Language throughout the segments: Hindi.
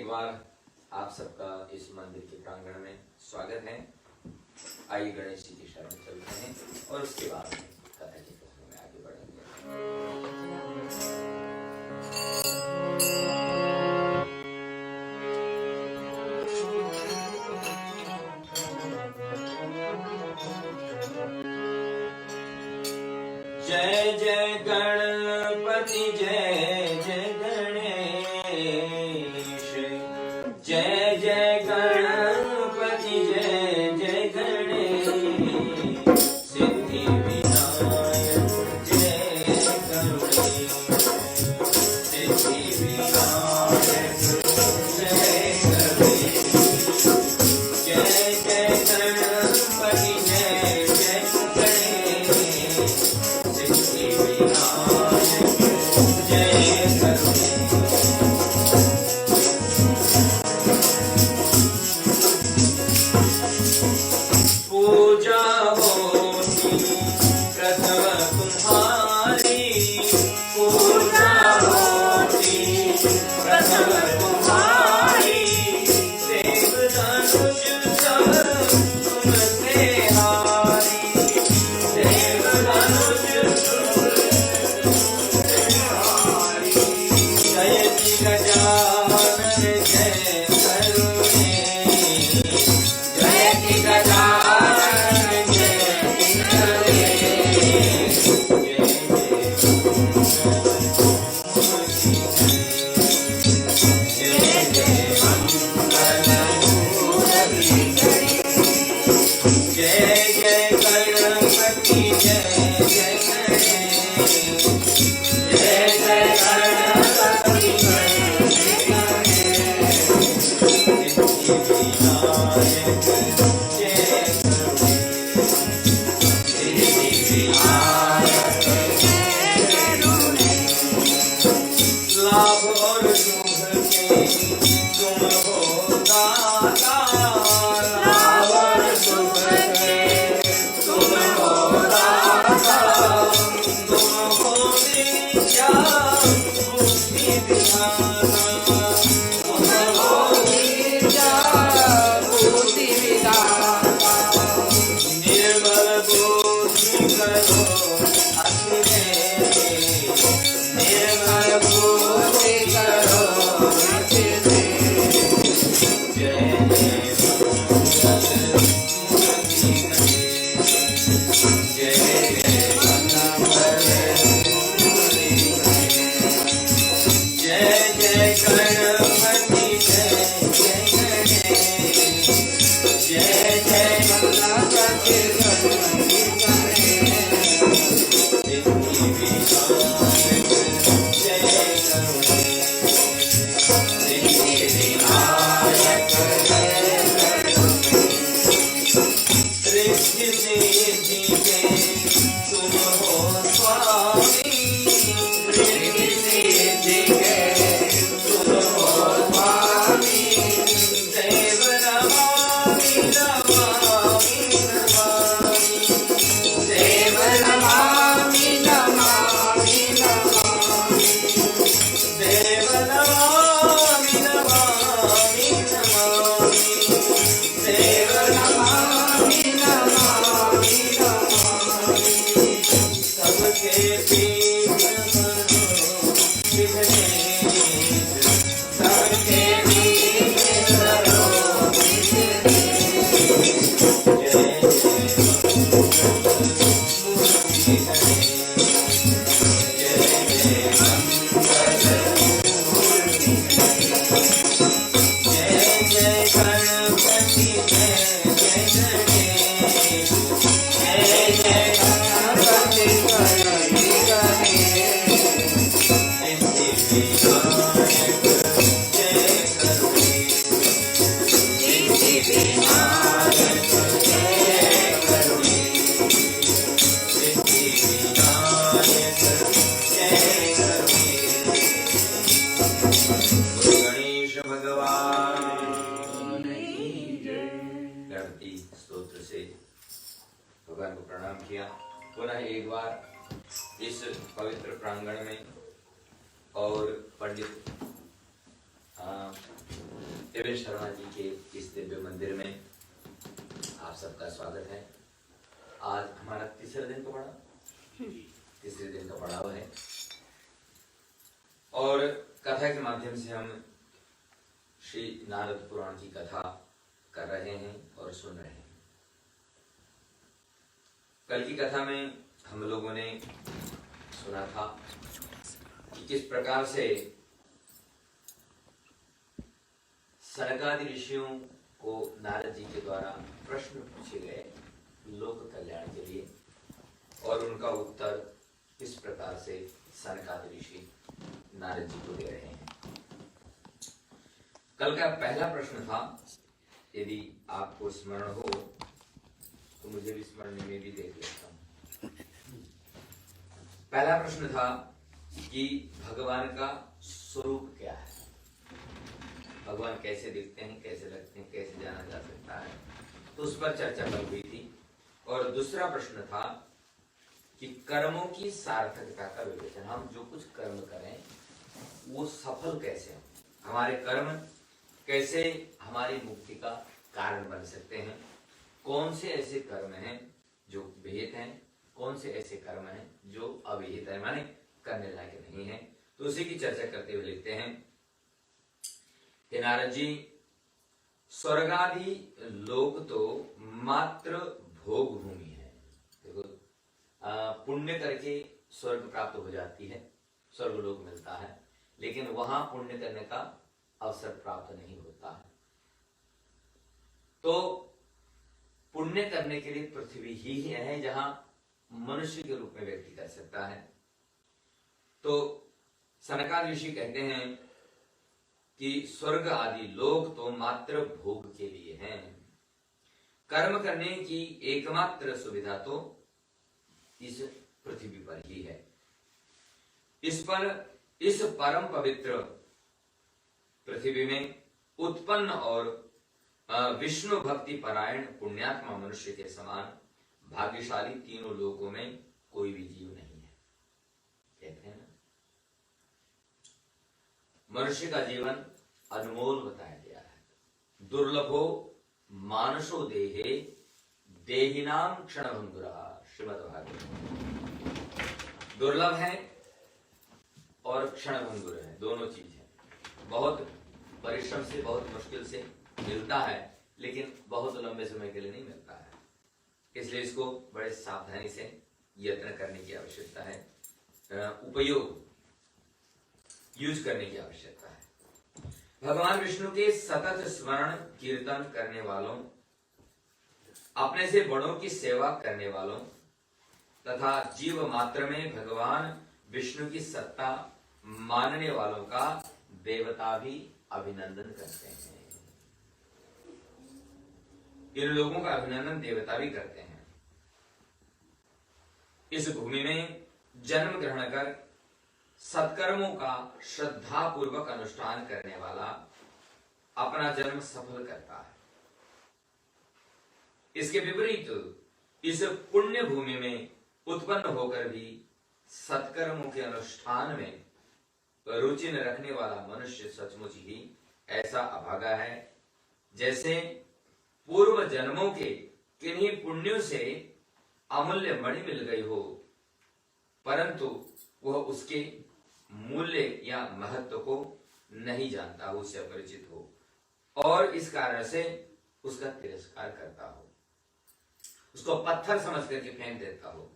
एक बार आप सबका इस मंदिर के प्रांगण में स्वागत है। आइए गणेश जी की शरण चलते हैं और उसके बाद कथा के प्रसंग में आगे बढ़ेंगे। जय जय गणपति जय जय गणेश, जय जय गणपति जय जय गणेश, सिद्धि विनायक जय गणेश, सिद्धि विनायक जय गणेश, जय जय गणपति जय जय गणेश, सिद्धि विनायक जय गणेश। पूजा होती प्रथम तुम्हारी, पूजा होती प्रथम तुम्हारी, देव धनुष सब तुमसे हारी, देव धनुष तुमसे हारी, जयति गजानन जय करुणे, जयति गजानन जयति करुणे, जय जय मंगल मूर्ति गणेश, जय जय गणपति जय जय गणेश, जय जय गणपति जय जय गणेश, सिद्धि विनायक जय गणेश, सिद्धि विनायक जय गणेश। लाभ और शुभ के तुम हो दाता, लाभ और शुभ के तुम हो दाता, तुम हो विद्या बुद्धि विधाता, तुम हो विद्या बुद्धि विधाता, निर्मल बुद्धि करो अति देव, निर्मल बुद्धि करो अति देव, जय जय मंगल मूर्ति गणेश, जय जय मंगल मूर्ति गणेश, जय जय गणपति जय जय गणेश, जय जय गणपति गणपति गणेश, सिद्धि विनायक जय गणेश, सिद्धि विनायक जय गणेश। रिद्धि सिद्धि के तुम हो स्वामी, रिद्धि सिद्धि के तुम हो स्वामी, देव नमामि नमामि नमामि, देव नमामि नमामि नमामि, देव नमामि नमामि नमामि, देव नमामि नमामि नमामि, सबके पीठ करो विघ्नेश, सबके पीठ करो विघ्नेश, जय जय मूर्ति गणेश, जय जय मंगल मूर्ति गणेश, जय जय गणपति जय जय गणेश, जय जय गणपति गणपति गणेश, सिद्धि विनायक जय गणेश, सिद्धि विनायक जय गणेश, सिद्धि विनायक जय गणेश। गणेश भगवान की जय। गणपति स्तोत्र से भगवान को प्रणाम किया। पुनः एक बार इस पवित्र प्रांगण में और पंडित एवं शर्मा जी के इस दिव्य मंदिर में आप सबका स्वागत है। आज हमारा तीसरे दिन का पड़ाव है और कथा के माध्यम से हम श्री नारद पुराण की कथा कर रहे हैं और सुन रहे हैं। कल की कथा में हम लोगों ने सुना था कि किस प्रकार से सनकादि ऋषियों को नारद जी के द्वारा प्रश्न पूछे गए लोक कल्याण के लिए और उनका उत्तर किस प्रकार से सनकादि ऋषि नारद जी को दे रहे हैं। कल का पहला प्रश्न था, यदि आपको स्मरण हो तो मुझे भी स्मरण में भी देख लेता हूं। पहला प्रश्न था कि भगवान का स्वरूप क्या है, भगवान कैसे दिखते हैं, कैसे लगते हैं, कैसे जाना जा सकता है, तो उस पर चर्चा कल हुई थी। और दूसरा प्रश्न था कि कर्मों की सार्थकता का विवेचन, हम जो कुछ कर्म करें वो सफल कैसे हो, हमारे कर्म कैसे हमारी मुक्ति का कारण बन सकते हैं, कौन से ऐसे कर्म हैं जो विहित हैं, कौन से ऐसे कर्म हैं जो अविहित है, माने करने लायक नहीं है। तो उसी की चर्चा करते हुए लिखते हैं कि नारद जी, स्वर्गादि लोक तो मात्र भोग भूमि है। देखो, पुण्य करके स्वर्ग प्राप्त हो जाती है, स्वर्ग लोक मिलता है, लेकिन वहां पुण्य करने का अवसर प्राप्त नहीं होता है। तो पुण्य करने के लिए पृथ्वी ही है जहां मनुष्य के रूप में व्यक्ति कर सकता है। तो सनकादि ऋषि कहते हैं कि स्वर्ग आदि लोक तो मात्र भोग के लिए हैं, कर्म करने की एकमात्र सुविधा तो इस पृथ्वी पर ही है। इस परम पवित्र पृथ्वी में उत्पन्न और विष्णु भक्ति परायण पुण्यात्मा मनुष्य के समान भाग्यशाली तीनों लोकों में कोई भी जीव नहीं है। कहते हैं ना, मनुष्य का जीवन अनमोल बताया गया है। दुर्लभो मानुषो देहे देहिनाम क्षणभंगुरा, श्रीमद्भागवत। दुर्लभ है और क्षणभंगुर है, दोनों चीज है। बहुत परिश्रम से, बहुत मुश्किल से मिलता है, लेकिन बहुत लंबे समय के लिए नहीं मिलता है। इसलिए इसको बड़े सावधानी से यत्न करने की आवश्यकता है, उपयोग यूज करने की आवश्यकता है। भगवान विष्णु के सतत स्मरण कीर्तन करने वालों, अपने से बड़ों की सेवा करने वालों तथा जीव मात्र में भगवान विष्णु की सत्ता मानने वालों का देवता भी अभिनंदन करते हैं। इन लोगों का अभिनंदन देवता भी करते हैं। इस भूमि में जन्म ग्रहण कर सत्कर्मों का श्रद्धा पूर्वक अनुष्ठान करने वाला अपना जन्म सफल करता है। इसके विपरीत इस पुण्य भूमि में उत्पन्न होकर भी सत्कर्मों के अनुष्ठान में रुचि न रखने वाला मनुष्य सचमुच ही ऐसा अभागा है जैसे पूर्व जन्मों के किन्हीं पुण्यों से अमूल्य मणि मिल गई हो, परंतु वह उसके मूल्य या महत्व को नहीं जानता हो, उससे अपरिचित हो और इस कारण से उसका तिरस्कार करता हो, उसको पत्थर समझ करके फेंक देता हो।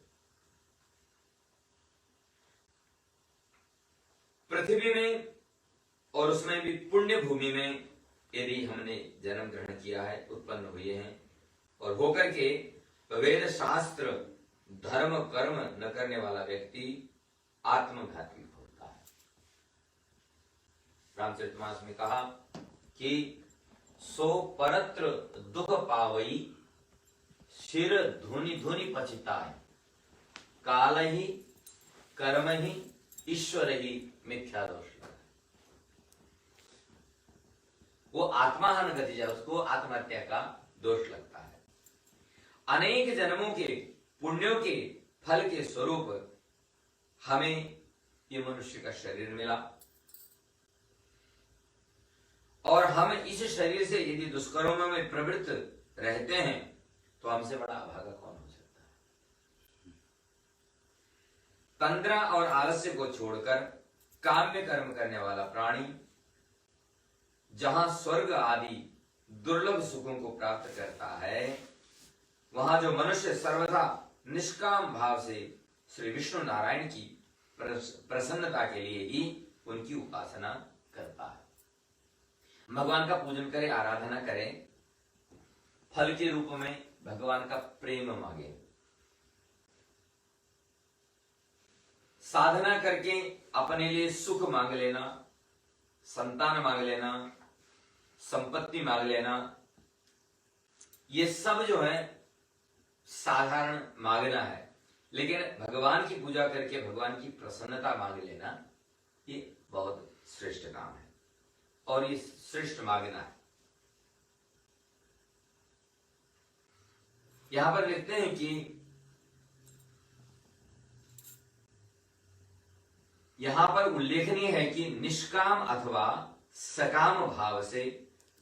पृथ्वी में और उसमें भी पुण्य भूमि में यदि हमने जन्म ग्रहण किया है, उत्पन्न हुए हैं और होकर के वेद शास्त्र धर्म कर्म न करने वाला व्यक्ति आत्मघाती होता है। रामचरितमानस में कहा कि सो परत्र दुख पावई शिर धुनि धुनि पचिताय, काल ही कर्म ही ईश्वर ही मिथ्या दोष। वो आत्माहन गति जाए, उसको आत्महत्या का दोष लगता है। अनेक जन्मों के पुण्यों के फल के स्वरूप हमें ये मनुष्य का शरीर मिला और हम इस शरीर से यदि दुष्कर्मों में प्रवृत्त रहते हैं तो हमसे बड़ा अभागा कौन हो सकता है। तंद्रा और आलस्य को छोड़कर काम्य कर्म करने वाला प्राणी जहां स्वर्ग आदि दुर्लभ सुखों को प्राप्त करता है, वहां जो मनुष्य सर्वथा निष्काम भाव से श्री विष्णु नारायण की प्रसन्नता के लिए ही उनकी उपासना करता है, भगवान का पूजन करे, आराधना करे, फल के रूप में भगवान का प्रेम मांगे, साधना करके अपने लिए सुख मांग लेना, संतान मांग लेना, संपत्ति मांग लेना, ये सब जो है साधारण मांगना है। लेकिन भगवान की पूजा करके भगवान की प्रसन्नता मांग लेना ये बहुत श्रेष्ठ काम है और ये श्रेष्ठ मांगना है। यहां पर लिखते हैं कि यहां पर उल्लेखनीय है कि निष्काम अथवा सकाम भाव से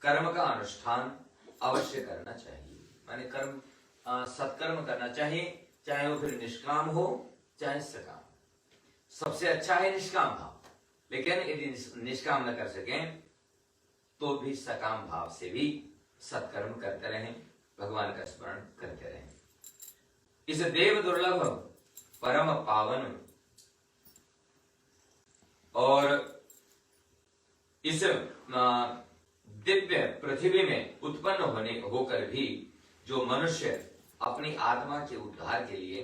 कर्म का अनुष्ठान अवश्य करना चाहिए। माने कर्म सत्कर्म करना चाहिए, चाहे वो फिर निष्काम हो चाहे सकाम। सबसे अच्छा है निष्काम भाव, लेकिन यदि निष्काम न कर सकें तो भी सकाम भाव से भी सत्कर्म करते रहें, भगवान का स्मरण करते रहें। इस देव दुर्लभ परम पावन और इस दिव्य पृथ्वी में उत्पन्न होकर भी जो मनुष्य अपनी आत्मा के उद्धार के लिए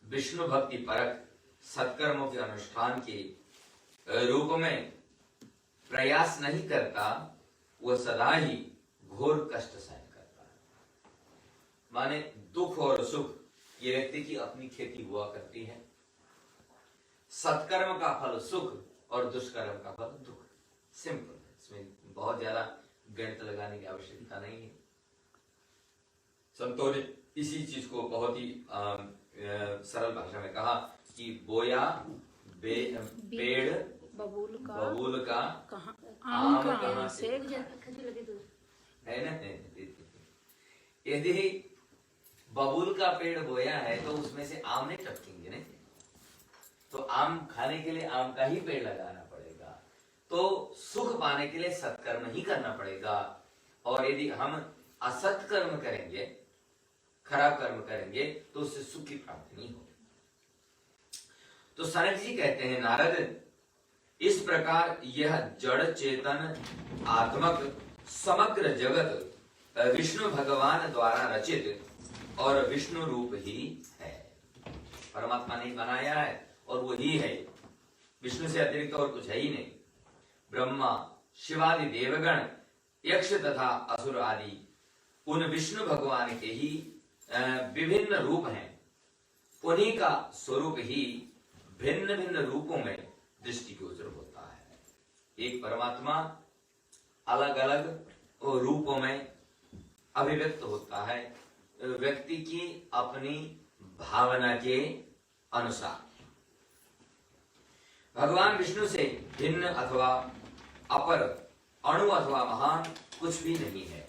विष्णु भक्ति परक सत्कर्मों के अनुष्ठान के रूप में प्रयास नहीं करता, वह सदा ही घोर कष्ट सहन करता है। माने दुख और सुख ये व्यक्ति की अपनी खेती हुआ करती है। सत्कर्म का फल सुख और दुष्कर्म का फल दुख। सिंपल, इसमें बहुत ज्यादा गणित लगाने की आवश्यकता नहीं है। संतों ने इसी चीज को बहुत ही सरल भाषा में कहा कि बोया पेड़ बबूल का आम कहां से है ना। यदि बबूल का पेड़ बोया है तो उसमें से आम नहीं टपकेंगे नहीं, तो आम खाने के लिए आम का ही पेड़ लगाना पड़ेगा। तो सुख पाने के लिए सत्कर्म ही करना पड़ेगा। और यदि हम असत कर्म करेंगे, खराब कर्म करेंगे, तो उससे सुख की प्राप्ति नहीं होगी। तो सनक जी कहते हैं, नारद, इस प्रकार यह जड़ चेतन आत्मक समग्र जगत विष्णु भगवान द्वारा रचित और विष्णु रूप ही है। परमात्मा ने बनाया है और वो ही है, विष्णु से अतिरिक्त और कुछ है ही नहीं। ब्रह्मा, शिवादि देवगण, यक्ष तथा असुर आदि उन विष्णु भगवान के ही विभिन्न रूप हैं। उन्हीं का स्वरूप ही भिन्न भिन्न रूपों में दृष्टिगोचर होता है। एक परमात्मा अलग अलग रूपों में अभिव्यक्त होता है व्यक्ति की अपनी भावना के अनुसार। भगवान विष्णु से भिन्न अथवा अपर, अणु अथवा महान कुछ भी नहीं है।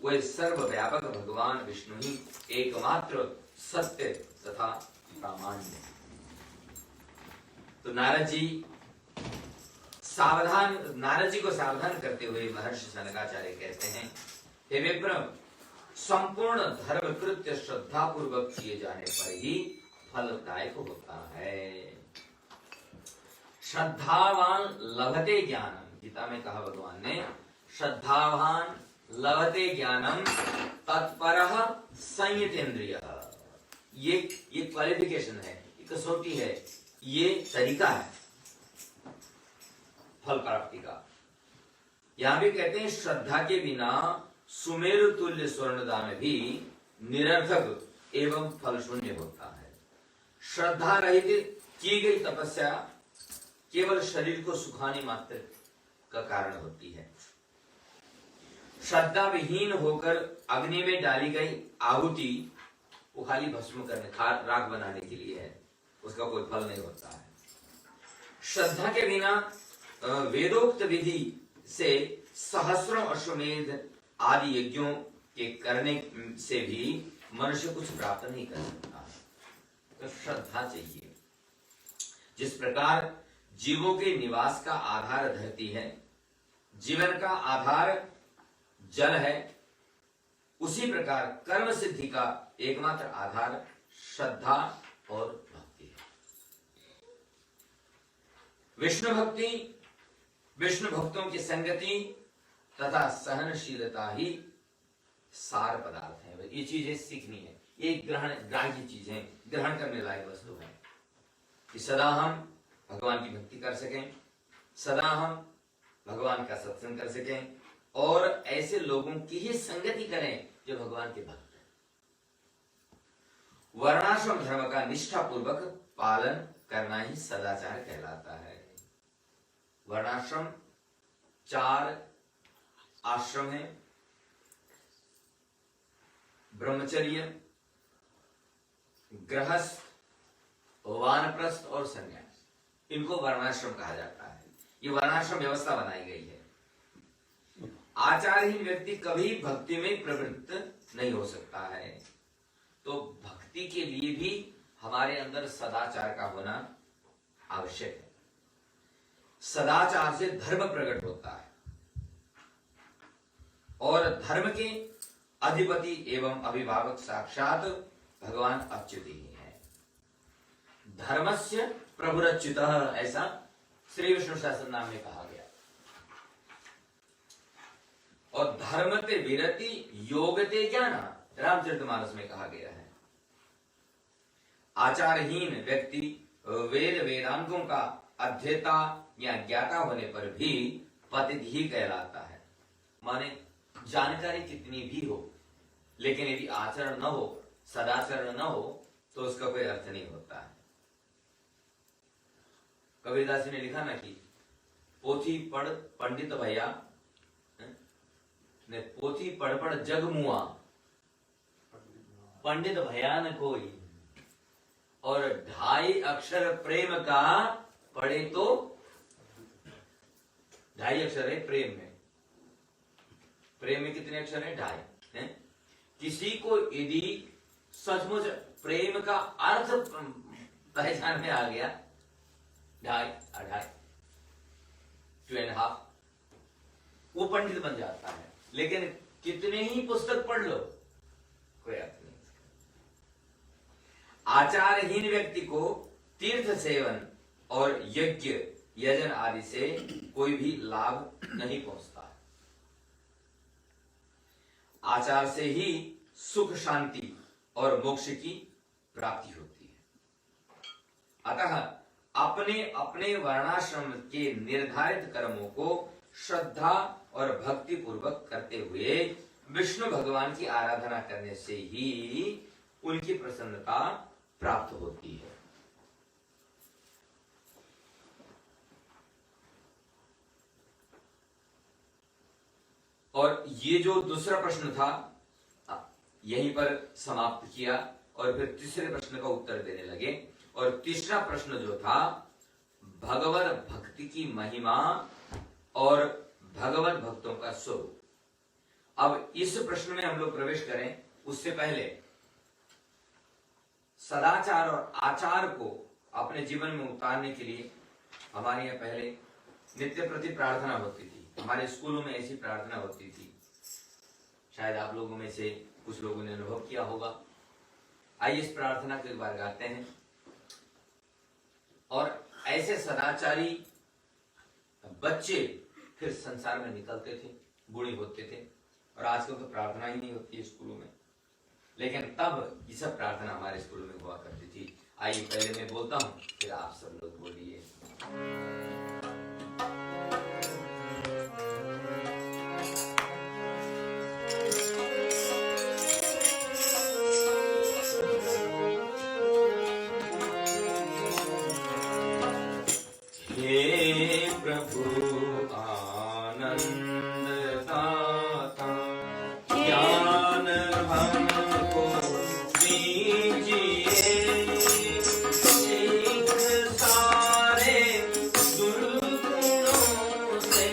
वह सर्वव्यापक भगवान विष्णु ही एकमात्र सत्य तथा प्रामाण्य है। तो नारद जी को सावधान करते हुए महर्षि सनकाचार्य कहते हैं, हे विप्र, संपूर्ण धर्म कृत्य श्रद्धा पूर्वक किए जाने पर ही फलदायक होता है। श्रद्धावान लभते ज्ञानम, गीता में कहा भगवान ने, श्रद्धावान लभते ज्ञानम तत्परः संयतेन्द्रियः। ये क्वालिफिकेशन है, ये कसौटी है, ये तरीका है फल प्राप्ति का। यहां भी कहते हैं, श्रद्धा के बिना सुमेरु तुल्य स्वर्णदान भी निरर्थक एवं फल शून्य होता है। श्रद्धा रहित की गई तपस्या केवल शरीर को सुखाने मात्र का कारण होती है। श्रद्धा विहीन होकर अग्नि में डाली गई आहुति वो खाली भस्म करने, राख बनाने के लिए है, उसका कोई फल नहीं होता है। श्रद्धा के बिना वेदोक्त विधि से सहस्रों अश्वमेध आदि यज्ञों के करने से भी मनुष्य कुछ प्राप्त नहीं कर सकता। तो श्रद्धा चाहिए। जिस प्रकार जीवों के निवास का आधार धरती है, जीवन का आधार जल है, उसी प्रकार कर्म सिद्धि का एकमात्र आधार श्रद्धा और भक्ति है। विष्णु भक्ति, विष्णु भक्तों की संगति तथा सहनशीलता ही सार पदार्थ है। ये चीजें सीखनी है, ये ग्राह्य चीजें, ग्रहण करने लायक वस्तु है कि सदा हम भगवान की भक्ति कर सकें, सदा हम भगवान का सत्संग कर सकें और ऐसे लोगों की ही संगति करें जो भगवान के भक्त हैं। वर्णाश्रम धर्म का निष्ठा पूर्वक पालन करना ही सदाचार कहलाता है। वर्णाश्रम 4 आश्रम है, ब्रह्मचर्य, गृहस्थ, वानप्रस्थ और संन्यास, इनको वर्णाश्रम कहा जाता है। ये वर्णाश्रम व्यवस्था बनाई गई है। आचारहीन व्यक्ति कभी भक्ति में प्रवृत्त नहीं हो सकता है। तो भक्ति के लिए भी हमारे अंदर सदाचार का होना आवश्यक है। सदाचार से धर्म प्रकट होता है और धर्म के अधिपति एवं अभिभावक साक्षात भगवान अच्युत ही है। धर्मस्य प्रभुरच्युतः, ऐसा श्री विष्णु सहस्त्रनाम में कहा गया। और धर्म ते विरति योगते ज्ञान, रामचरितमानस में कहा गया है। आचारहीन व्यक्ति वेद वेदांतों का अध्येता या ज्ञाता होने पर भी पतित ही कहलाता है। माने जानकारी कितनी भी हो, लेकिन यदि आचरण न हो, सदाचरण न हो, तो उसका कोई अर्थ नहीं होता है। कबीरदास जी ने लिखा ना कि पोथी पढ़ पंडित भैया ने, पोथी पढ़ पढ़ जग मुआ, पंडित भैया न कोई, और 2.5 अक्षर प्रेम का पढ़े तो 2.5 अक्षर है प्रेम में। प्रेम में कितने अक्षर है? 2.5 है। किसी को यदि सचमुच प्रेम का अर्थ पहचान में आ गया, 2.5 2.5, वो पंडित बन जाता है। लेकिन कितने ही पुस्तक पढ़ लो, कोई अर्थ नहीं। आचारहीन व्यक्ति को तीर्थ सेवन और यज्ञ यजन आदि से कोई भी लाभ नहीं पहुंचता है। आचार से ही सुख शांति और मोक्ष की प्राप्ति होती है। अतः अपने अपने वर्णाश्रम के निर्धारित कर्मों को श्रद्धा और भक्ति पूर्वक करते हुए विष्णु भगवान की आराधना करने से ही उनकी प्रसन्नता प्राप्त होती है। और ये जो दूसरा प्रश्न था यहीं पर समाप्त किया और फिर तीसरे प्रश्न का उत्तर देने लगे। और तीसरा प्रश्न जो था भगवत भक्ति की महिमा और भगवत भक्तों का स्वरूप। अब इस प्रश्न में हम लोग प्रवेश करें उससे पहले सदाचार और आचार को अपने जीवन में उतारने के लिए हमारे यहाँ पहले नित्य प्रति प्रार्थना होती थी। हमारे स्कूलों में ऐसी प्रार्थना होती थी, शायद आप लोगों में से कुछ लोगों ने अनुभव किया होगा। आइए इस प्रार्थना को एक बार गाते हैं। और ऐसे सदाचारी बच्चे फिर संसार में निकलते थे, बूढ़े होते थे। और आजकल तो प्रार्थना ही नहीं होती है स्कूलों में, लेकिन तब ये सब प्रार्थना हमारे स्कूलों में हुआ करती थी। आइए पहले मैं बोलता हूँ, फिर आप सब लोग बोलिए। हे प्रभु आनंद दाता, ज्ञान हमको दीजिए, एक सारे दुर्गुणों से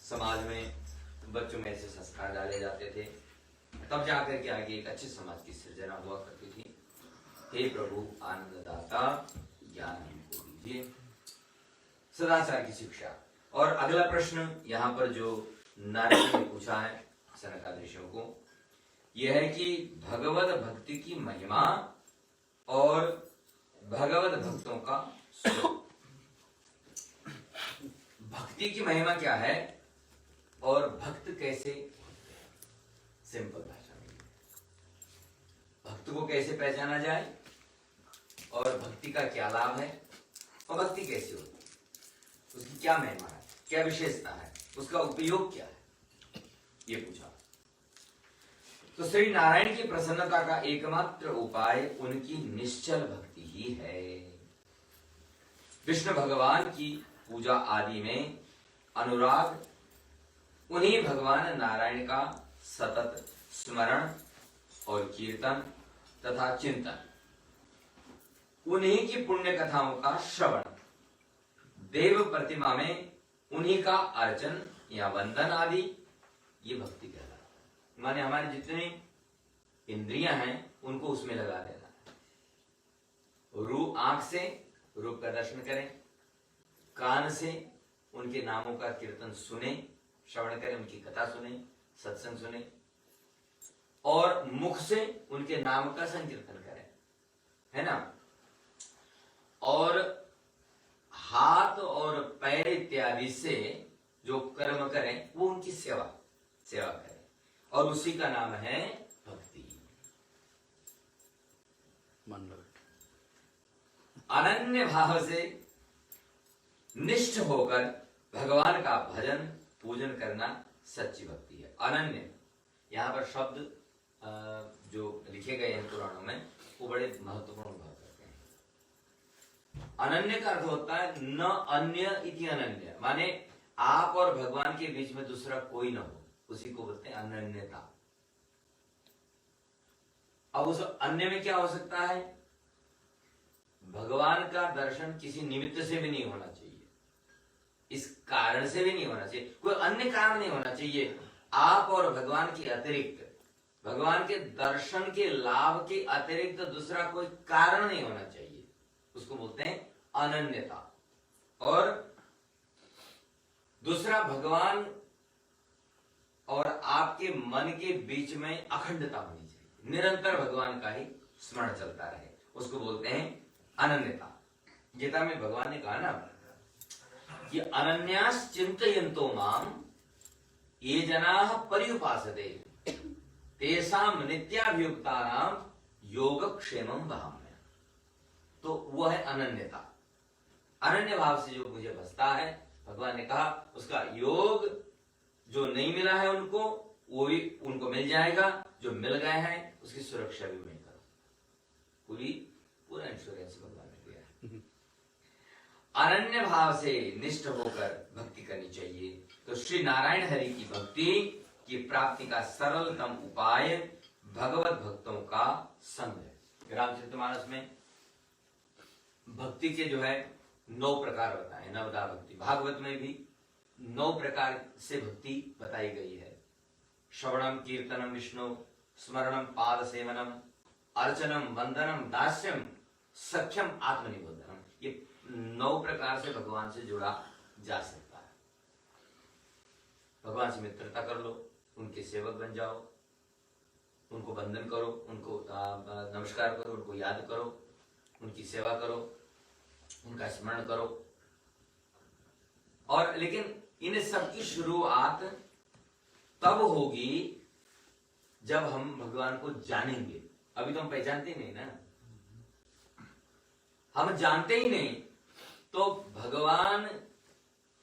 समाज में बच्चों में ऐसे संस्कार डाले जाते थे, तब जाकर के आगे एक अच्छे समाज की सृजना हुआ करती थी। हे प्रभु आनंददाता ज्ञान हमको दीजिए, सदाचार की शिक्षा। और अगला प्रश्न यहाँ पर जो नारद ने पूछा है सनकादिक ऋषियों को, यह है कि भगवत भक्ति की महिमा और भगवत भक्तों का स्वरूप। भक्ति की महिमा क्या है और भक्त कैसे, सिंपल भाषा में भक्त को कैसे पहचाना जाए और भक्ति का क्या लाभ है और भक्ति कैसी होती है, उसकी क्या महिमा है, क्या विशेषता है, उसका उपयोग क्या है, ये पूछा। तो श्री नारायण की प्रसन्नता का एकमात्र उपाय उनकी निश्चल भक्ति ही है। विष्णु भगवान की पूजा आदि में अनुराग उन्हीं भगवान नारायण का सतत स्मरण और कीर्तन तथा चिंतन, उन्हीं की पुण्य कथाओं का श्रवण, देव प्रतिमा में उन्हीं का अर्चन या वंदन आदि, ये भक्ति कहलाता है। माने हमारे जितने इंद्रियां हैं उनको उसमें लगा देना है। रूप, आंख से रूप का दर्शन करें, कान से उनके नामों का कीर्तन सुने, श्रवण करें, उनकी कथा सुने, सत्संग सुने, और मुख से उनके नाम का संकीर्तन करें, है ना। और हाथ और पैर इत्यादि से जो कर्म करें वो उनकी सेवा करें, और उसी का नाम है भक्ति। अनन्य भाव से निष्ठ होकर भगवान का भजन पूजन करना सच्ची भक्ति है। अनन्य, यहाँ पर शब्द जो लिखे गए हैं पुराणों में वो बड़े महत्वपूर्ण भाव करते हैं। अनन्य का अर्थ होता है न अन्य इति अनन्य, माने आप और भगवान के बीच में दूसरा कोई न हो, उसी को बोलते हैं अनन्यता। अब उस अन्य में क्या हो सकता है, भगवान का दर्शन किसी निमित्त से भी नहीं होना चाहिए, इस कारण से भी नहीं होना चाहिए, कोई अन्य कारण नहीं होना चाहिए। आप और भगवान के अतिरिक्त, भगवान के दर्शन के लाभ के अतिरिक्त दूसरा कोई कारण नहीं होना चाहिए, उसको बोलते हैं अनन्यता। और दूसरा, भगवान और आपके मन के बीच में अखंडता होनी चाहिए, निरंतर भगवान का ही स्मरण चलता रहे, उसको बोलते हैं अनन्यता। गीता में भगवान ने कहा ना कि अनन्यास चिंतयन्तो माम ये जनाः पर्युपासते तेषां नित्याभियुक्तानां योगक्षेमं वहाम्यहम्। तो वो है अनन्यता। अनन्य भाव से जो मुझे बसता है, भगवान ने कहा उसका योग जो नहीं मिला है उनको, वो भी उनको मिल जाएगा, जो मिल गए हैं उसकी सुरक्षा भी मैं करूं। पूरा इंश्योरेंस भगवान ने दिया है। अनन्य भाव से निष्ठ होकर भक्ति करनी चाहिए। तो श्री नारायण हरि की भक्ति की प्राप्ति का सरलतम उपाय भगवत भक्तों का संग है। रामचरितमानस में भक्ति के जो है 9 प्रकार बताए, नवदा भक्ति। भागवत में भी 9 प्रकार से भक्ति बताई गई है। श्रवणम कीर्तनम विष्णु, स्मरणम पाद सेवनम, अर्चनम वंदनम दास्यम, सख्यम आत्मनिबोधनम। ये 9 प्रकार से भगवान से जुड़ा जा सकता है। भगवान से मित्रता कर लो, उनके सेवक बन जाओ, उनको वंदन करो, उनको नमस्कार करो, उनको याद करो, उनकी सेवा करो, उनका स्मरण करो। और लेकिन इन सब की शुरुआत तब होगी जब हम भगवान को जानेंगे। अभी तो हम पहचानते नहीं ना, हम जानते ही नहीं, तो भगवान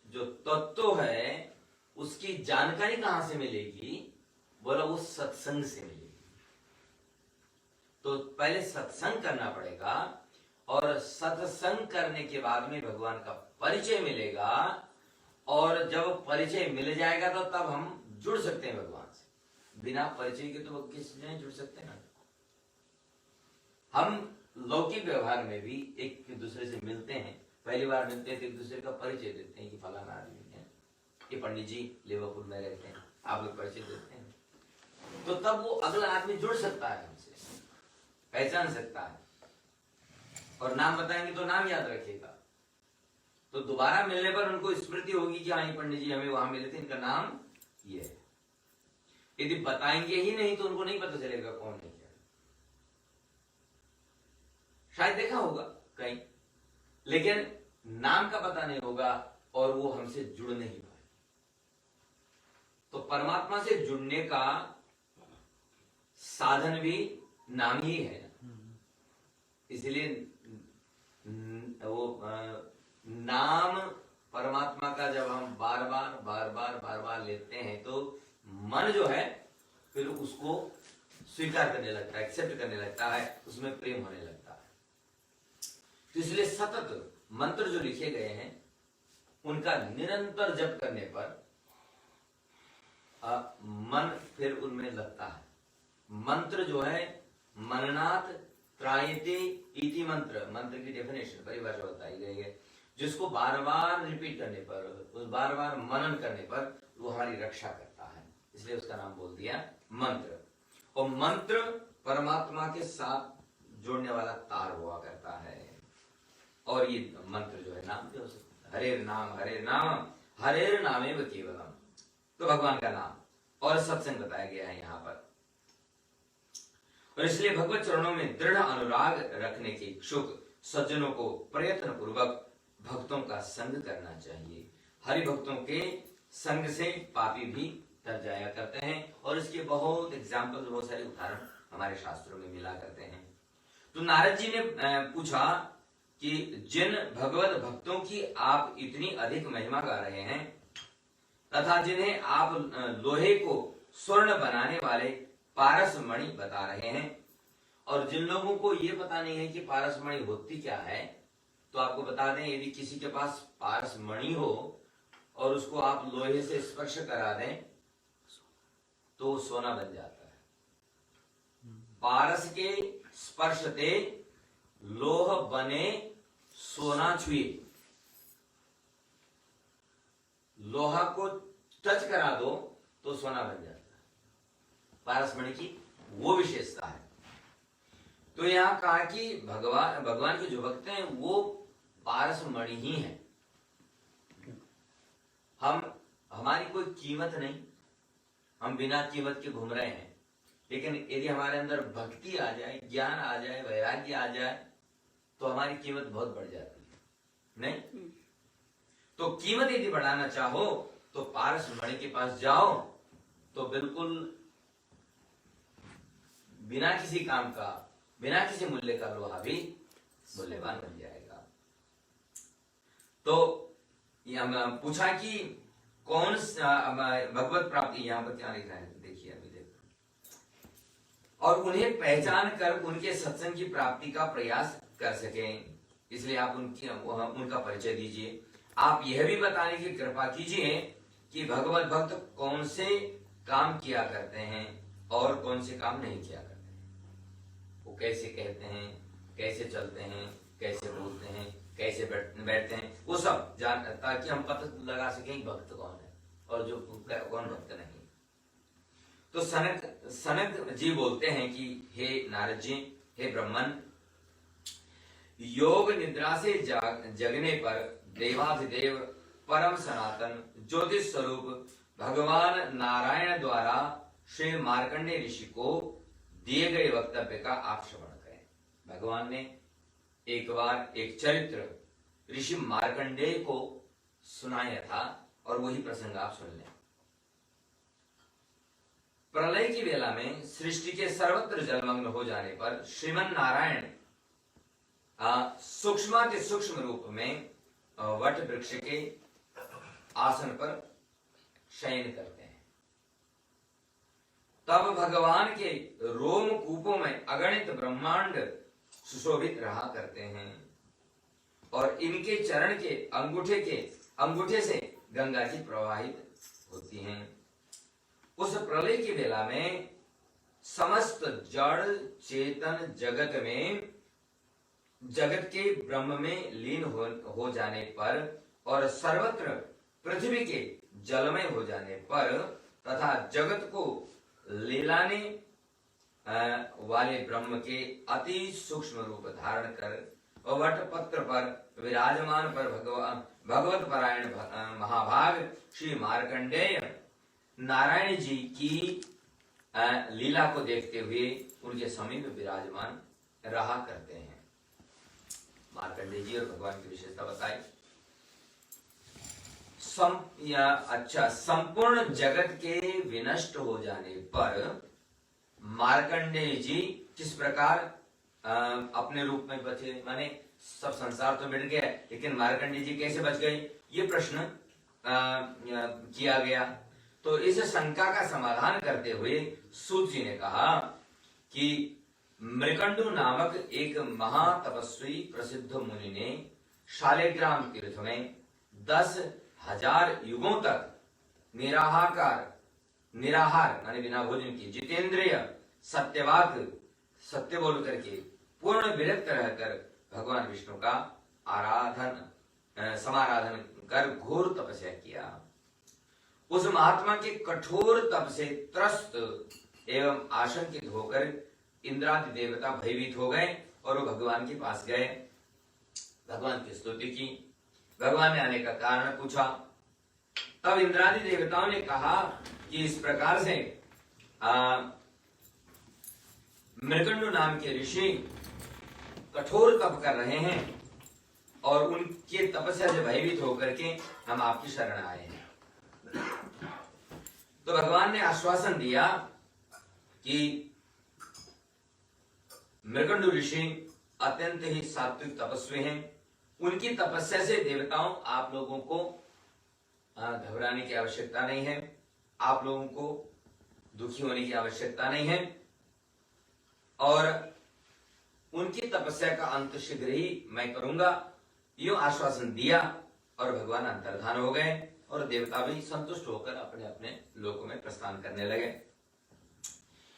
जो तत्व है उसकी जानकारी कहां से मिलेगी? बोला वो सत्संग से मिलेगी। तो पहले सत्संग करना पड़ेगा, और सत्संग करने के बाद में भगवान का परिचय मिलेगा, और जब परिचय मिल जाएगा तो तब हम जुड़ सकते हैं भगवान से। बिना परिचय के तो किसी नहीं जुड़ सकते ना। हम लौकिक व्यवहार में भी एक दूसरे से मिलते हैं, पहली बार मिलते हैं तो एक दूसरे का परिचय देते हैं कि फलाना आदमी है, ये पंडित जी लिवरपूल में रहते हैं, आप लोग परिचय देते हैं। तो तब वो अगला आदमी जुड़ सकता है हमसे, पहचान सकता है, और नाम बताएंगे तो नाम याद रखेगा। तो दोबारा मिलने पर उनको स्मृति होगी कि हाँ ये पंडित जी हमें वहां मिले थे, इनका नाम ये है। यदि बताएंगे ही नहीं तो उनको नहीं पता चलेगा कौन है क्या। शायद देखा होगा कहीं, लेकिन नाम का पता नहीं होगा और वो हमसे जुड़ नहीं पाए। तो परमात्मा से जुड़ने का साधन भी नाम ही है। इसलिए वो नाम परमात्मा का जब हम बार बार लेते हैं तो मन जो है फिर उसको स्वीकार करने लगता है, एक्सेप्ट करने लगता है, उसमें प्रेम होने लगता है। तो इसलिए सतत मंत्र जो लिखे गए हैं उनका निरंतर जप करने पर मन फिर उनमें लगता है। मंत्र जो है मननाथ त्रायते इति मंत्र, मंत्र की डेफिनेशन परिभाषा बताई गई है, जिसको बार बार रिपीट करने पर, उस बार बार मनन करने पर वो हमारी रक्षा करता है, इसलिए उसका नाम बोल दिया मंत्र। और मंत्र परमात्मा के साथ जोड़ने वाला तार हुआ करता है। और ये मंत्र जो है नाम भी हो सकता है, हरेर नाम हरेर नामेव केवलम, तो भगवान का नाम और सत्संग बताया गया है यहाँ पर। और इसलिए भगवत चरणों में दृढ़ अनुराग रखने के इच्छुक सज्जनों को प्रयत्न पूर्वक भक्तों का संग करना चाहिए। हरि भक्तों के संग से पापी भी तर जाया करते हैं, और इसके बहुत एग्जाम्पल, बहुत सारे उदाहरण हमारे शास्त्रों में मिला करते हैं। तो नारद जी ने पूछा कि जिन भगवत भक्तों की आप इतनी अधिक महिमा गा रहे हैं तथा जिन्हें आप लोहे को स्वर्ण बनाने वाले पारस मणि बता रहे हैं, और जिन लोगों को ये पता नहीं है कि पारस मणि होती क्या है, तो आपको बता दें, यदि किसी के पास पारस मणि हो और उसको आप लोहे से स्पर्श करा दें तो सोना बन जाता है। पारस के स्पर्श ते लोह बने सोना छुए। लोहा को टच करा दो तो सोना बन जाता है। पारस मणि की वो विशेषता है। तो यहां कहा कि भगवान के जो भक्त हैं वो पारस मणि ही है। हमारी कोई कीमत नहीं, हम बिना कीमत के घूम रहे हैं, लेकिन यदि हमारे अंदर भक्ति आ जाए, ज्ञान आ जाए, वैराग्य आ जाए तो हमारी कीमत बहुत बढ़ जाती है। नहीं तो कीमत यदि बढ़ाना चाहो तो पारस मणि के पास जाओ, तो बिल्कुल बिना किसी काम का, बिना किसी मूल्य का लोहा भी मूल्यवान बन जाएगा। तो पूछा कि कौन भगवत प्राप्ति, यहां पर क्या लिखा है देखिए, अभी देखो, और उन्हें पहचान कर उनके सत्संग की प्राप्ति का प्रयास कर सकें, इसलिए आप उनका परिचय दीजिए। आप यह भी बताने की कृपा कीजिए कि भगवत भक्त कौन से काम किया करते हैं और कौन से काम नहीं किया करते हैं। वो कैसे कहते हैं, कैसे चलते हैं, कैसे बोलते हैं, कैसे बैठते हैं, वो सब जान, ताकि हम पता लगा सकें भक्त कौन है और जो कौन भक्त नहीं। तो सनक जी बोलते हैं कि हे नारद जी, हे ब्रह्मन, योग निद्रा से जगने पर देवाधिदेव परम सनातन ज्योतिष स्वरूप भगवान नारायण द्वारा श्री मार्कंडेय ऋषि को दिए गए वक्तव्य का आप श्रवण करें। भगवान ने एक बार एक चरित्र ऋषि मार्कंडेय को सुनाया था, और वही प्रसंग आप सुन लें। प्रलय की वेला में सृष्टि के सर्वत्र जलमग्न हो जाने पर श्रीमन नारायण सूक्ष्माति सूक्ष्म रूप में वट वृक्ष के आसन पर शयन करते हैं। तब भगवान के रोम कूपों में अगणित ब्रह्मांड सुशोभित रहा करते हैं, और इनके चरण के अंगूठे से गंगा जी प्रवाहित होती हैं। उस प्रलय की वेला में समस्त जड़ चेतन जगत के ब्रह्म में लीन हो जाने पर, और सर्वत्र पृथ्वी के जलमय हो जाने पर, तथा जगत को लेलाने वाले ब्रह्म के अति सूक्ष्म रूप धारण कर वट पत्र पर विराजमान पर भगवत पारायण महाभाग श्री मार्कंडेय नारायण जी की लीला को देखते हुए उनके समीप विराजमान रहा करते हैं। मार्कंडेय जी और भगवान की विशेषता बताई। संपूर्ण जगत के विनष्ट हो जाने पर मार्कंडेय जी किस प्रकार अपने रूप में बचे, माने सब संसार तो मिट गया लेकिन मार्कंडेय जी कैसे बच गए, ये प्रश्न किया गया। तो इस शंका का समाधान करते हुए सूत जी ने कहा कि मृकंडु नामक एक महातपस्वी प्रसिद्ध मुनि ने शालिग्राम तीर्थ में 10,000 युगों तक निराहार माने बिना भोजन की, जितेंद्रिय, सत्यवाक, सत्य बोल करके पूर्ण विरक्त रहकर भगवान विष्णु का समाराधन कर घोर तपस्या किया। उस महात्मा के कठोर तप से त्रस्त एवं आशंकित होकर इंद्रादि देवता भयभीत हो गए और वो भगवान के पास गए, भगवान की स्तुति की, भगवान ने आने का कारण पूछा। तब इंद्रादि देवताओं ने कहा कि इस प्रकार से मृकंडु नाम के ऋषि कठोर तप कर रहे हैं और उनके तपस्या से भयभीत होकर के हम आपकी शरण आए हैं। तो भगवान ने आश्वासन दिया कि मृकंडु ऋषि अत्यंत ही सात्विक तपस्वी हैं, उनकी तपस्या से देवताओं आप लोगों को घबराने की आवश्यकता नहीं है, आप लोगों को दुखी होने की आवश्यकता नहीं है और उनकी तपस्या का अंत शीघ्र ही मैं करूंगा, यूं आश्वासन दिया और भगवान अंतर्धान हो गए और देवता भी संतुष्ट होकर अपने अपने लोकों में प्रस्थान करने लगे।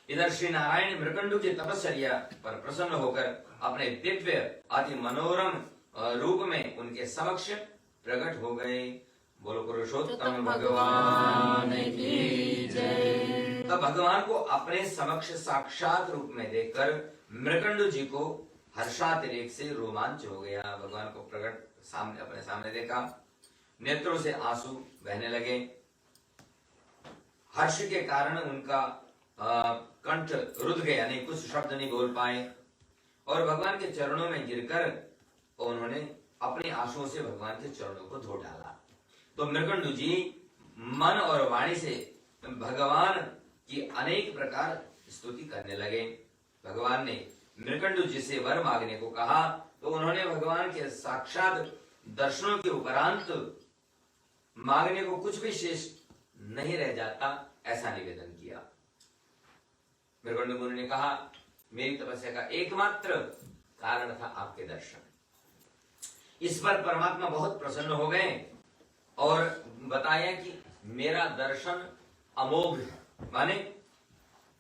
इधर श्री नारायण मृकंडु की तपस्या पर प्रसन्न होकर अपने दिव्य अति मनोरम रूप में उनके समक्ष प्रकट हो गए। बोलो पुरुषोत्तम भगवान की जय। तब भगवान को अपने समक्ष साक्षात रूप में देखकर मृकंडु जी को हर्षातिरेक से रोमांच हो गया। भगवान को प्रकट सामने अपने सामने देखा, नेत्रों से आंसू बहने लगे। हर्ष के कारण उनका कंठ रुध गया, नहीं कुछ शब्द नहीं बोल पाए और भगवान के चरणों में गिरकर उन्होंने अपने आंसुओं से भगवान के चरणों को धो डाला। तो मृकंडु जी मन और वाणी से भगवान की अनेक प्रकार स्तुति करने लगे। भगवान ने मृकंडु जी से वर मांगने को कहा तो उन्होंने भगवान के साक्षात दर्शनों के उपरांत मांगने को कुछ भी शेष नहीं रह जाता, ऐसा निवेदन किया। मृकंडु मुनि ने कहा, मेरी तपस्या का एकमात्र कारण था आपके दर्शन। इस पर परमात्मा बहुत प्रसन्न हो गए और बताया कि मेरा दर्शन अमोघ है, माने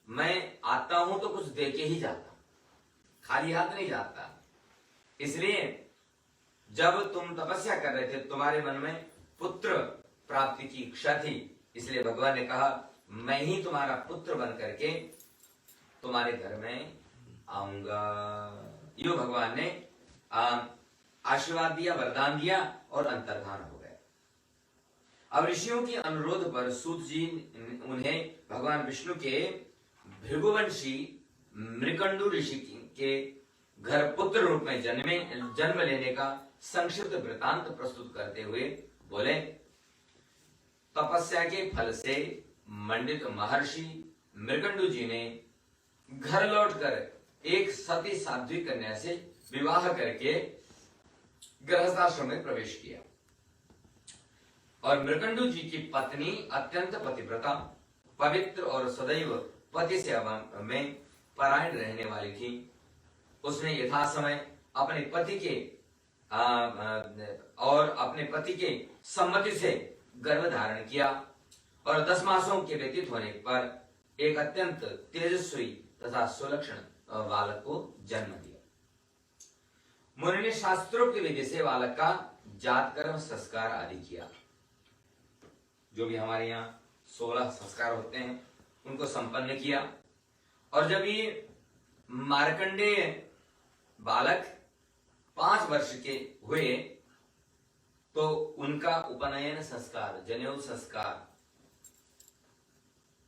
मैं आता हूं तो कुछ दे के ही जाता, खाली हाथ नहीं जाता। इसलिए जब तुम तपस्या कर रहे थे तुम्हारे मन में पुत्र प्राप्ति की इच्छा थी, इसलिए भगवान ने कहा मैं ही तुम्हारा पुत्र बन करके तुम्हारे घर में आऊंगा। यो भगवान ने आशीर्वाद दिया, वरदान दिया और अंतर्धान हो गए। अब ऋषियों के अनुरोध पर सूत जी उन्हें भगवान विष्णु के भृगुवंशी मृकंडु ऋषि के घर पुत्र रूप में जन्म लेने का संक्षिप्त वृतांत प्रस्तुत करते हुए बोले, तपस्या के फल से मंडित महर्षि मृकंडु जी ने घर लौटकर एक सती साध्वी कन्या से विवाह करके गृहस्थाश्रम में प्रवेश किया और मृकंडु जी की पत्नी अत्यंत पतिव्रता, पवित्र और सदैव पति सेवा में परायण रहने वाली थी। उसने यथासमय अपने पति के सम्मति से गर्भ धारण किया और 10 मासों के व्यतीत होने पर एक अत्यंत तेजस्वी तथा सुलक्षण बालक को जन्म दिया। मुनि ने शास्त्रोक्त विधि से बालक का जात कर्म संस्कार आदि किया। जो भी हमारे यहाँ 16 संस्कार होते हैं उनको संपन्न किया और जब ये मार्कंडेय बालक 5 वर्ष के हुए तो उनका उपनयन संस्कार, जनेऊ संस्कार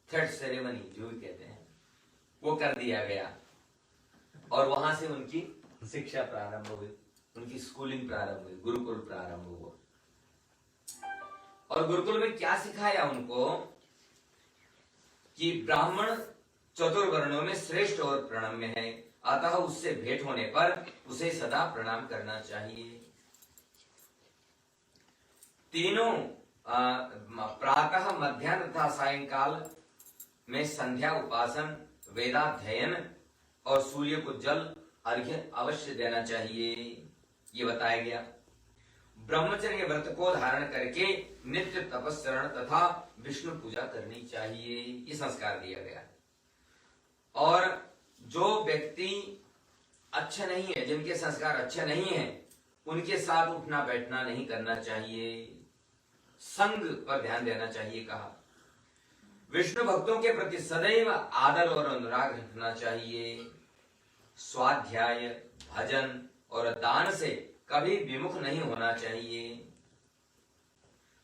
थर्ड सेरेमनी जो भी कहते हैं वो कर दिया गया और वहां से उनकी शिक्षा प्रारंभ हुई, उनकी स्कूलिंग प्रारंभ हुई, गुरुकुल प्रारंभ हुआ। और गुरुकुल में क्या सिखाया उनको कि ब्राह्मण चतुर्वर्णों में श्रेष्ठ और प्रणम्य है, अतः उससे भेंट होने पर उसे सदा प्रणाम करना चाहिए। तीनों प्रातः, मध्याह्न तथा सायंकाल में संध्या उपासन, वेदाध्ययन और सूर्य को जल अर्घ्य अवश्य देना चाहिए, ये बताया गया। ब्रह्मचर्य व्रत को धारण करके नित्य तपस्चरण तथा विष्णु पूजा करनी चाहिए, ये संस्कार दिया गया। और जो व्यक्ति अच्छे नहीं है, जिनके संस्कार अच्छे नहीं है, उनके साथ उठना बैठना नहीं करना चाहिए, संग पर ध्यान देना चाहिए कहा। विष्णु भक्तों के प्रति सदैव आदर और अनुराग रखना चाहिए। स्वाध्याय, भजन और दान से कभी विमुख नहीं होना चाहिए।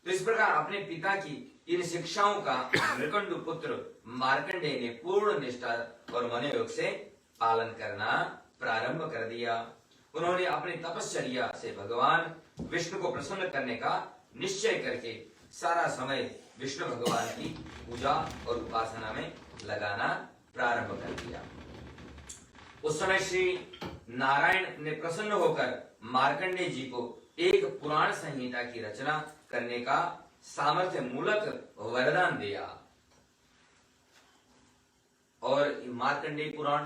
तो इस प्रकार अपने पिता की इन शिक्षाओं का मृकंडु पुत्र मार्कंडेय ने पूर्ण निष्ठा और मनोयोग से पालन करना प्रारंभ कर दिया। उन्होंने अपनी तपश्चर्या से भगवान विष्णु को प्रसन्न करने का निश्चय करके सारा समय विष्णु भगवान की पूजा और उपासना में लगाना प्रारंभ कर दिया। उस समय श्री नारायण ने प्रसन्न होकर मार्कंडेय जी को एक पुराण संहिता की रचना करने का सामर्थ्य मूलक वरदान दिया। और मार्कंडेय पुराण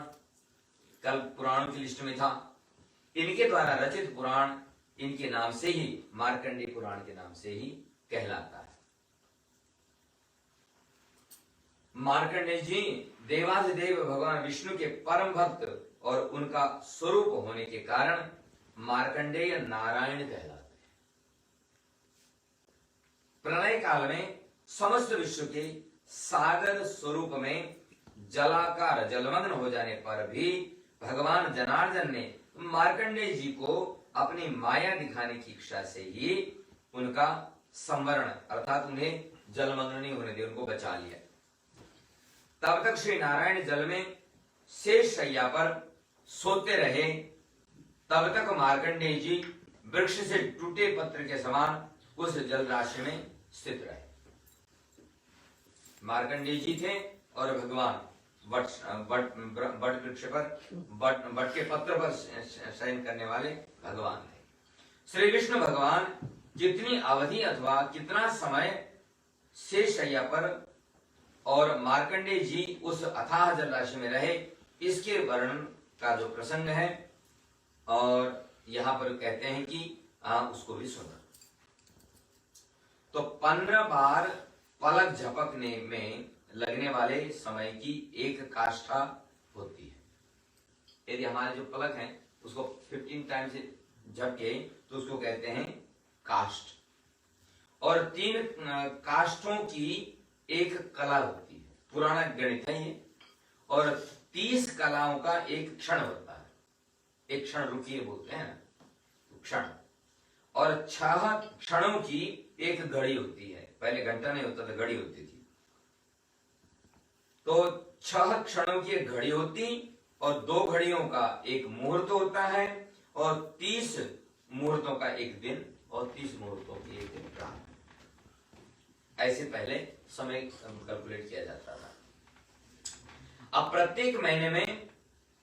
कल पुराणों की लिस्ट में था, इनके द्वारा रचित पुराण इनके नाम से ही, मार्कंडेय पुराण के नाम से ही कहलाता है। मार्कंडेय जी देवाधिदेव भगवान विष्णु के परम भक्त और उनका स्वरूप होने के कारण मार्कंडेय नारायण कहलाते हैं। प्रलय काल में समस्त विश्व के सागर स्वरूप में जलाकार जलमग्न हो जाने पर भी भगवान जनार्दन ने मार्कंडेय जी को अपनी माया दिखाने की इच्छा से ही उनका संवरण अर्थात उन्हें जलमग्न नहीं होने दिया, उनको बचा लिया। तब तक श्री नारायण जल में शेष शैया पर सोते रहे, तब तक मार्कंडेय जी वृक्ष से टूटे पत्र के समान उस जल राशि में स्थित रहे। मार्कंडेय जी थे और भगवान बट वृक्ष पर बट के पत्र पर शयन करने वाले भगवान थे। श्री विष्णु भगवान कितनी अवधि अथवा कितना समय शेष शैया पर और मार्कंडेय जी उस अथाह जल राशि में रहे, इसके वर्णन का जो प्रसंग है और यहाँ पर कहते हैं कि उसको भी सुना। तो 15 बार पलक झपकने में लगने वाले समय की एक काष्ठा होती है। यदि हमारे जो पलक हैं उसको 15 टाइम से झपके तो उसको कहते हैं काष्ठ। और 3 काष्ठों की एक कला होती है, पुराना गणित है ये। और 30 कलाओं का एक क्षण होता है, एक क्षण रुकिए बोलते हैं ना, क्षण। और 6 क्षणों की एक घड़ी होती है, पहले घंटा नहीं होता था, घड़ी होती थी। तो 6 क्षणों की एक घड़ी होती और 2 घड़ियों का एक मुहूर्त होता है और 30 मुहूर्तों का एक दिन और 30 मुहूर्तों की एक दिन रात। ऐसे पहले समय कैलकुलेट किया जाता था। अब प्रत्येक महीने में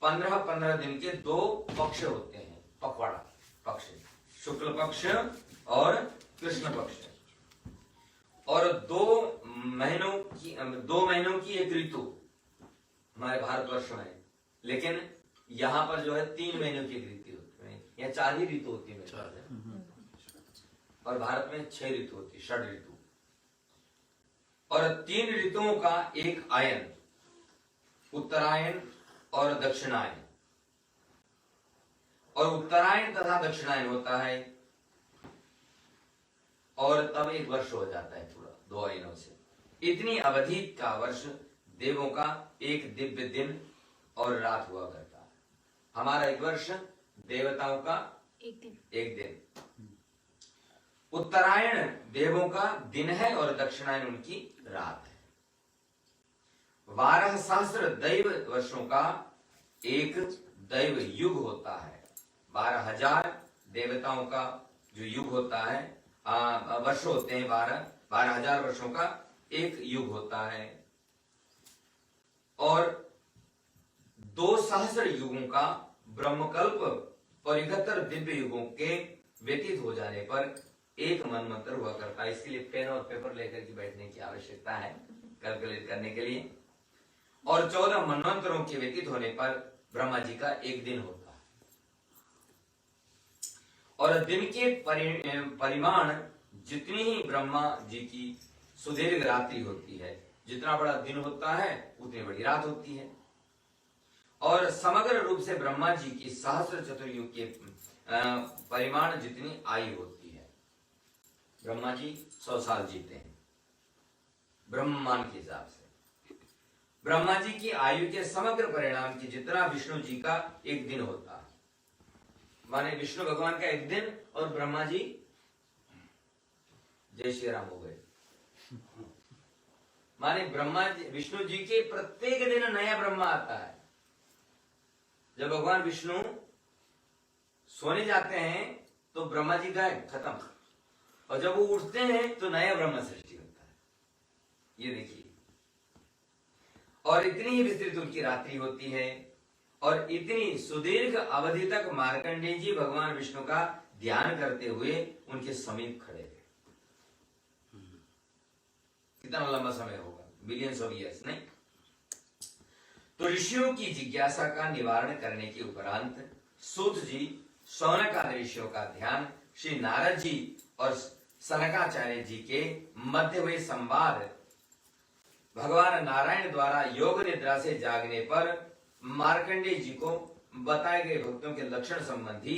15-15 दिन के 2 पक्ष होते हैं, पखवाड़ा पक्ष, शुक्ल पक्ष और कृष्ण पक्ष। और 2 महीनों की एक ऋतु हमारे भारतवर्ष में, लेकिन यहाँ पर जो है 3 महीनों की एक ऋतु होती है, या 4 ही ऋतु होती है और भारत में 6 ऋतु होती है, 6 ऋतु। और 3 ऋतुओं का एक आयन, उत्तरायण और दक्षिणायन। और उत्तरायण तथा दक्षिणायन होता है और तब एक वर्ष हो जाता है पूरा 2 आयनों से। इतनी अवधि का वर्ष देवों का एक दिव्य दिन और रात हुआ करता है। हमारा एक वर्ष, देवताओं का एक दिन। उत्तरायण देवों का दिन है और दक्षिणायन उनकी रात है। 12 सहस्र दैव वर्षों का एक दैव युग होता है। 12,000 देवताओं का जो युग होता है, वर्ष होते हैं 12,000 वर्षों का एक युग होता है। और 2 सहस्र युगों का ब्रह्मकल्प और 71 दिव्य युगों के व्यतीत हो जाने पर एक मनमंत्र हुआ करता है। इसके लिए पेन और पेपर लेकर के बैठने की आवश्यकता है कैलकुलेट करने के लिए। और 14 मनमंत्रों के व्यतीत होने पर ब्रह्मा जी का एक दिन होता है। और दिन के परिमाण जितनी ही ब्रह्मा जी की सुदीर्घ रात्रि होती है, जितना बड़ा दिन होता है उतनी बड़ी रात होती है। और समग्र रूप से ब्रह्मा जी की सहस्र चतुर्युग के परिमाण जितनी आयु होती है। ब्रह्मा जी 100 साल जीते हैं ब्रह्मांड के हिसाब से। ब्रह्मा जी की आयु के समग्र परिणाम की जितना विष्णु जी का एक दिन होता है, माने विष्णु भगवान का एक दिन और ब्रह्मा जी, जय श्री राम हो गए, माने ब्रह्मा जी विष्णु जी के प्रत्येक दिन नया ब्रह्मा आता है। जब भगवान विष्णु सोने जाते हैं तो ब्रह्मा जी गायब, खत्म। और जब वो उठते हैं तो नया ब्रह्मा सृष्टि होता है। ये देखिए, और इतनी ही विस्तृत उनकी रात्रि होती है और इतनी सुदीर्घ अवधि तक मार्कंडेय जी भगवान विष्णु का ध्यान करते हुए उनके समीप खड़े थे। कितना लंबा समय होगा, बिलियंस ऑफ ईयर्स, नहीं? तो ऋषियों की जिज्ञासा का निवारण करने के उपरांत सूत जी, शौनक आदि ऋषियों का ध्यान श्री नारद जी और सनकाचार्य जी के मध्य हुए संवाद भगवान नारायण द्वारा योग निद्रा से जागने पर मार्कंडेय जी को बताए गए भक्तों के लक्षण संबंधी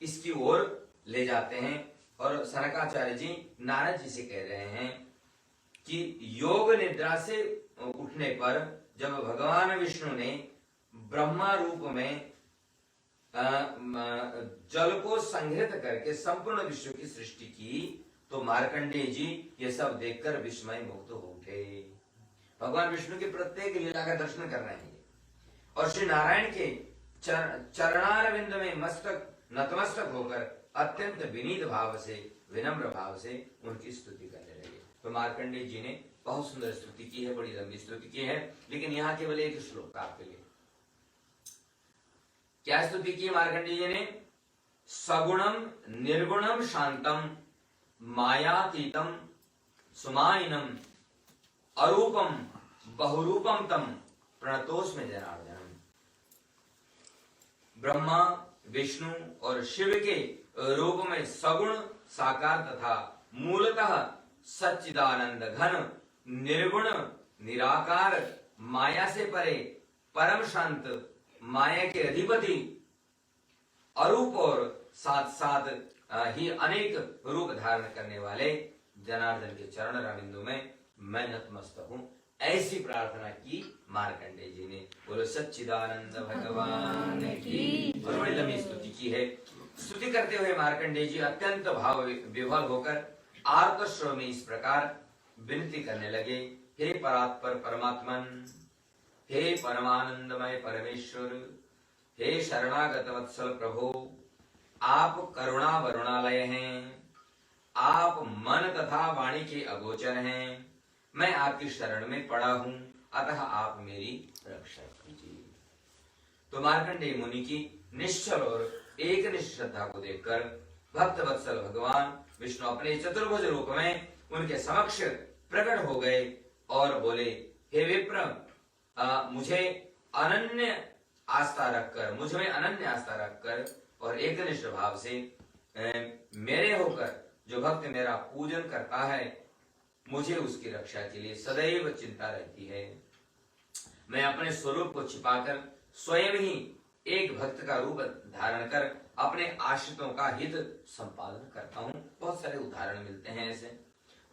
इसकी ओर ले जाते हैं। और सनकाचार्य जी नारद जी से कह रहे हैं कि योग निद्रा से उठने पर जब भगवान विष्णु ने ब्रह्मा रूप में जल को संग्रहित करके संपूर्ण विश्व की सृष्टि की, तो मार्कंडेय जी ये सब देखकर विस्मय मुक्त हो उठे। भगवान विष्णु की प्रत्येक लीला का दर्शन कर रहे हैं और श्री नारायण के चरणारविंद में मस्तक नतमस्तक होकर अत्यंत विनीत भाव से, विनम्र भाव से उनकी स्तुति करने लगे। तो मार्कंडेय जी ने बहुत सुंदर स्तुति की है, बड़ी लंबी स्तुति की है, लेकिन यहाँ केवल एक श्लोक आपके लिए। क्या स्तुति की मार्कंडेय जी ने? सगुणम निर्गुणम शांतम मायातीतम सुमाइनम अरूपम बहुरूपम तम प्रणतोस्मि जनार्दनम। ब्रह्मा, विष्णु और शिव के रूप में सगुण साकार तथा मूलतः सच्चिदानंद घन निर्गुण निराकार माया से परे परम शांत माया के अधिपति अरूप और साथ साथ ही अनेक रूप धारण करने वाले जनार्दन के चरण रविंदों में मैं नतमस्तक हूं, ऐसी प्रार्थना की मार्कंडेय जी ने। बोलो सच्चिदानंद भगवान की। और बड़ी लंबी स्तुति की है। स्तुति करते हुए मार्कंडेय जी अत्यंत भाव विह्वल होकर आर्त स्वर में इस प्रकार विनती करने लगे। हे परात्पर परमात्मन, हे परमानंदमय परमेश्वर, हे शरणागत वत्सल प्रभु, आप करुणा वरुणालय हैं, आप मन तथा वाणी के अगोचर हैं। मैं आपकी शरण में पड़ा हूं, अतः आप मेरी रक्षा कीजिए। तो मार्कंडेय मुनि की निश्चल और एकनिष्ठ श्रद्धा को देखकर भक्त वत्सल भगवान विष्णु अपने चतुर्भुज रूप में उनके समक्ष प्रकट हो गए और बोले, हे विप्र, मुझे अनन्य आस्था रखकर, मुझ में अनन्य आस्था रखकर और एकनिष्ठ भाव से मेरे होकर जो भक्त मेरा पूजन करता है, मुझे उसकी रक्षा के लिए सदैव चिंता रहती है। मैं अपने स्वरूप को छिपाकर स्वयं ही एक भक्त का रूप धारण कर अपने आश्रितों का हित संपादन करता हूँ। बहुत सारे उदाहरण मिलते हैं ऐसे।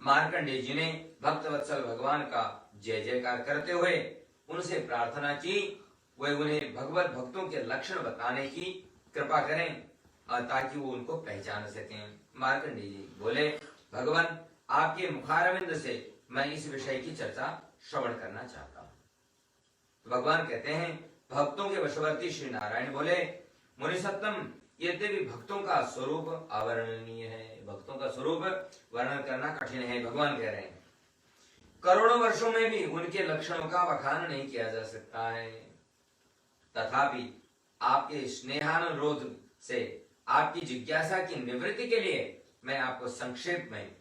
मार्कंडेय जी ने भक्त वत्सल भगवान का जय जयकार करते हुए उनसे प्रार्थना की वे उन्हें भगवत भक्तों के लक्षण बताने की कृपा करें ताकि वो उनको पहचान सकें। मार्कंडेय जी बोले, भगवान आपके मुखारविंद से मैं इस विषय की चर्चा श्रवण करना चाहता हूँ। तो भगवान कहते हैं, भक्तों के वशवर्ती श्री नारायण बोले, मुनि सत्तम, यद्यपि भक्तों का स्वरूप अवर्णनीय है, भक्तों का स्वरूप वर्णन करना कठिन है। भगवान कह रहे हैं करोड़ों वर्षों में भी उनके लक्षणों का बखान नहीं किया जा सकता है। तथापि आपके स्नेहानुरोध से आपकी जिज्ञासा की निवृत्ति के लिए मैं आपको संक्षेप में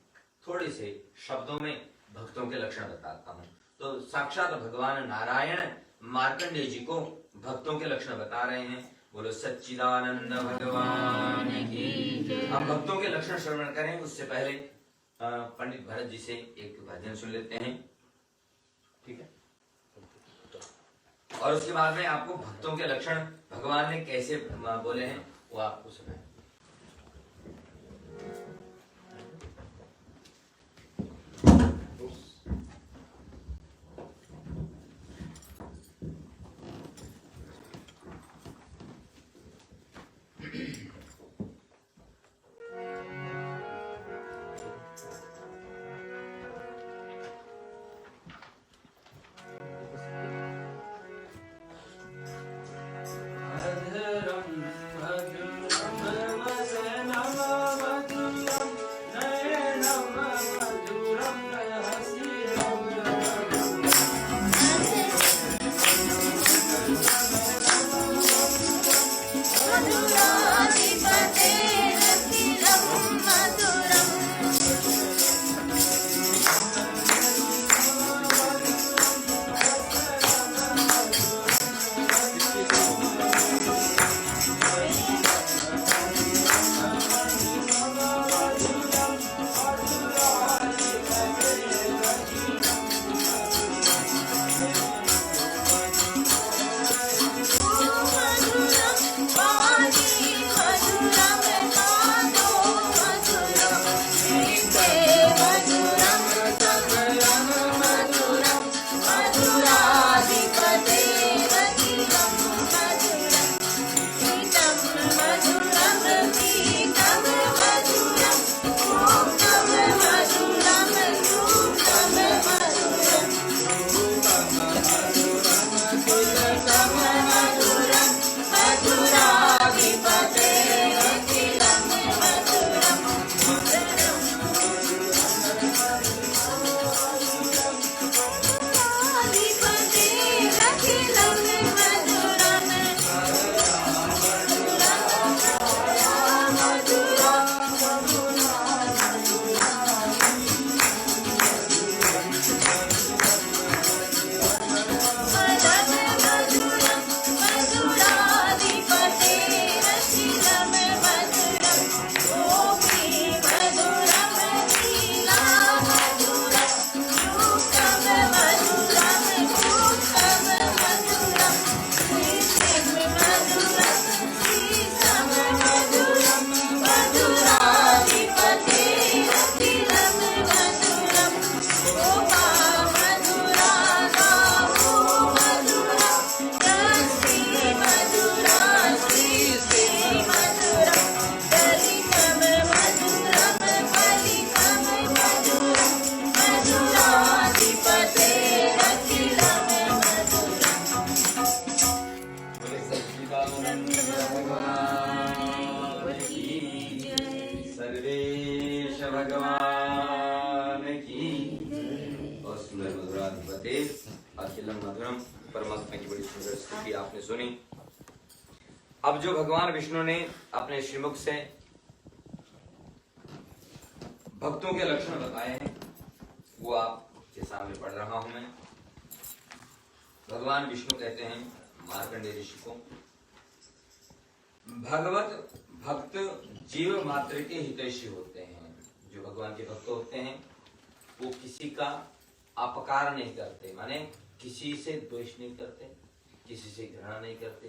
थोड़े से शब्दों में भक्तों के लक्षण बताता हूँ। तो साक्षात भगवान नारायण मार्कंडेय जी को भक्तों के लक्षण बता रहे हैं। बोलो सच्चिदानंद भगवान की। हम भक्तों के लक्षण श्रवण करें उससे पहले पंडित भरत जी से एक भजन सुन लेते हैं, ठीक है? और उसके बाद में आपको भक्तों के लक्षण भगवान ने कैसे बोले हैं वो आपको सुनाए। भगवान की। और सुंदर मधुराधिपते अखिलम मधुरम परमात्मा की बड़ी सुंदर स्तुति आपने सुनी। अब जो भगवान विष्णु ने अपने श्रीमुख से भक्तों के लक्षण बताए हैं वो आपके सामने पढ़ रहा हूं मैं। भगवान विष्णु कहते हैं मार्कंडेय ऋषि को, भगवत भक्त जीव मात्र के हितैषी होते हैं। जो भगवान के भक्त होते हैं वो किसी का अपकार नहीं करते, माने किसी से द्वेष नहीं करते, किसी से घृणा नहीं करते,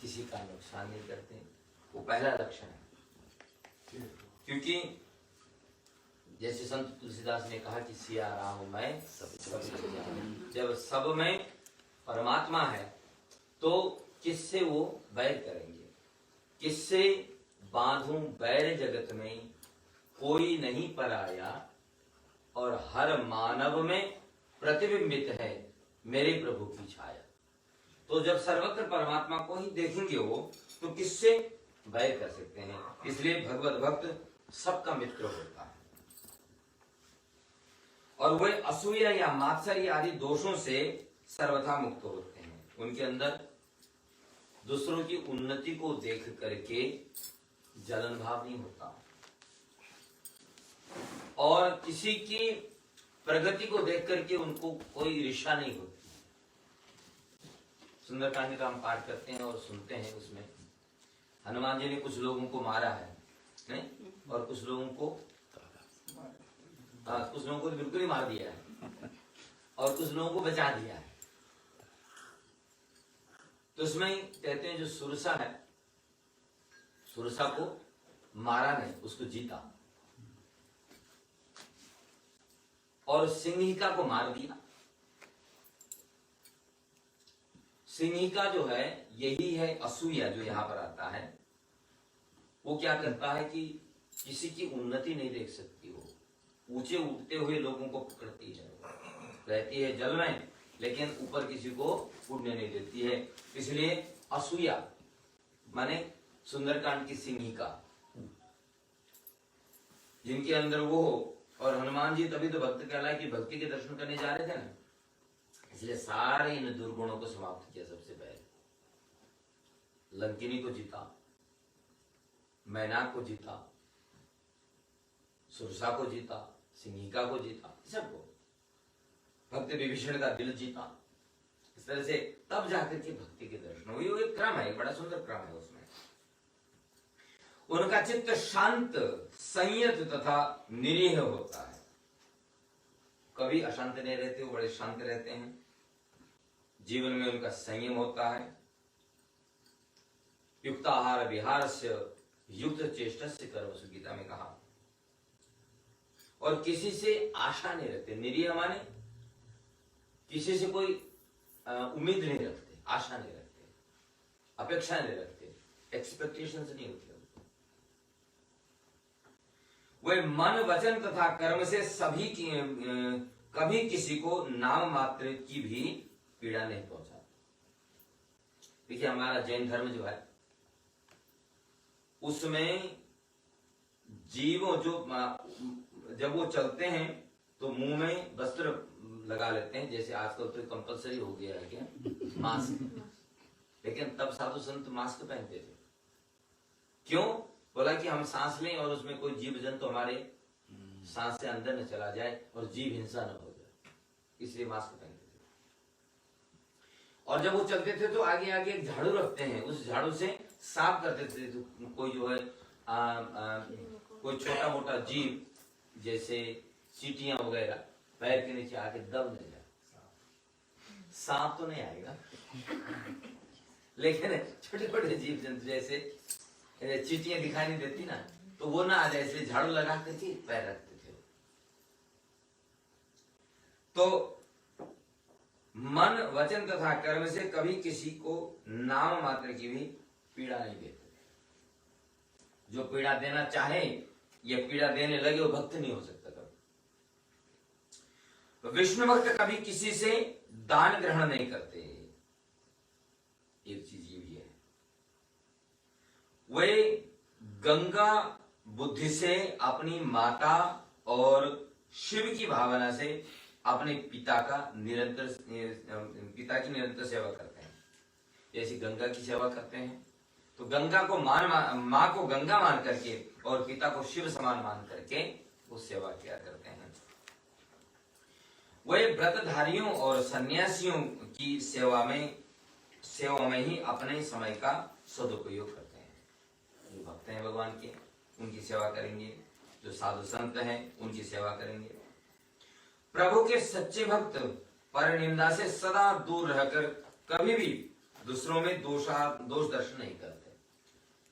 किसी का नुकसान नहीं करते। वो पहला लक्षण है। क्योंकि जैसे संत तुलसीदास ने कहा कि सिया राम मैं सब जब सब में परमात्मा है तो किससे वो बैर करेंगे, किससे बांधूं बैर जगत में, कोई नहीं पराया और हर मानव में प्रतिबिंबित है मेरे प्रभु की छाया। तो जब सर्वत्र परमात्मा को ही देखेंगे वो, तो किससे बैर कर सकते हैं? इसलिए भगवत भक्त सबका मित्र होता है और वे असूया या मात्सर्य आदि दोषों से सर्वथा मुक्त होते हैं। उनके अंदर दूसरों की उन्नति को देख करके जलन भाव नहीं होता और किसी की प्रगति को देख करके उनको कोई ईर्ष्या नहीं होती। सुंदरकांड का हम पाठ करते हैं और सुनते हैं, उसमें हनुमान जी ने कुछ लोगों को मारा है नहीं, और कुछ लोगों को बिल्कुल ही मार दिया है और कुछ लोगों को बचा दिया है। तो उसमें कहते हैं जो सुरसा है, सुरसा को मारा नहीं, उसको जीता, और सिंहिका को मार दिया। सिंहिका जो है यही है असूया जो यहां पर आता है। वो क्या करता है कि किसी की उन्नति नहीं देख सकती, वो ऊंचे उठते हुए लोगों को पकड़ती है, रहती है जल में लेकिन ऊपर किसी को उड़ने नहीं देती है। इसलिए असूया माने सुंदरकांड की सिंहिका जिनके अंदर वो हो। और हनुमान जी तभी तो भक्त कहलाए कि भक्ति के दर्शन करने जा रहे थे ना, इसलिए सारे इन दुर्गुणों को समाप्त किया। सबसे पहले लंकिनी को जीता, मैनाक को जीता, सुरसा को जीता, सिंहिका को जीता, सबको, भक्त विभीषण का दिल जीता। इस तरह से तब जाकर के भक्ति के दर्शन हुए। वो एक क्रम है, एक बड़ा सुंदर क्रम है। उसमें उनका चित्त शांत, संयत तथा निरीह होता है। कभी अशांत नहीं रहते, वो बड़े शांत रहते हैं। जीवन में उनका संयम होता है। युक्त आहार विहार से युक्त चेष्टा से कर्म, गीता में कहा। और किसी से आशा नहीं रखते। निरीह माने किसी से कोई उम्मीद नहीं रखते, आशा नहीं रखते, अपेक्षा नहीं रखते, एक्सपेक्टेशंस नहीं होती। वह मन वचन तथा कर्म से सभी की कभी किसी को नाम मात्र की भी पीड़ा नहीं पहुंचाते। देखिए हमारा जैन धर्म जो है उसमें जीवों जो जब वो चलते हैं तो मुंह में वस्त्र लगा लेते हैं, जैसे आजकल तो कंपलसरी हो गया है क्या मास्क, लेकिन तब साधु संत मास्क पहनते थे। क्यों? बोला कि हम सांस लें और उसमें कोई जीव जंतु हमारे सांस से अंदर न चला जाए और जीव हिंसा न हो जाए, इसलिए मास्क पहनते थे। और जब वो चलते थे तो आगे आगे एक झाड़ू रखते हैं, उस झाड़ू से साफ करते थे। तो कोई जो है कोई छोटा मोटा जीव जैसे चींटियां वगैरह पैर के नीचे आके दब नहीं जाए। सांप तो नहीं आएगा लेकिन छोटे छोटे जीव जंतु जैसे चींटियां दिखाई नहीं देती ना, तो वो ना आ जाए, इसलिए झाड़ू लगा करके पैर रखते थे। तो मन वचन तथा कर्म से कभी किसी को नाम मात्र की भी पीड़ा नहीं देते। जो पीड़ा देना चाहे या पीड़ा देने लगे वो भक्त नहीं हो सकता कभी। तो विष्णु भक्त कभी किसी से दान ग्रहण नहीं करते। एक चीज ये भी है, वे गंगा बुद्धि से अपनी माता और शिव की भावना से अपने पिता की निरंतर सेवा करते हैं। जैसे गंगा की सेवा करते हैं तो गंगा को माँ को गंगा मान करके और पिता को शिव समान मान करके वो सेवा किया करते हैं। वे व्रतधारियों और सन्यासियों की सेवा में ही अपने समय का सदुपयोग करते हैं। जो भक्त हैं भगवान के, उनकी सेवा करेंगे। जो साधु संत हैं उनकी सेवा करेंगे। प्रभु के सच्चे भक्त परनिंदा से सदा दूर रहकर कभी भी दूसरों में दोष दर्शन नहीं करते।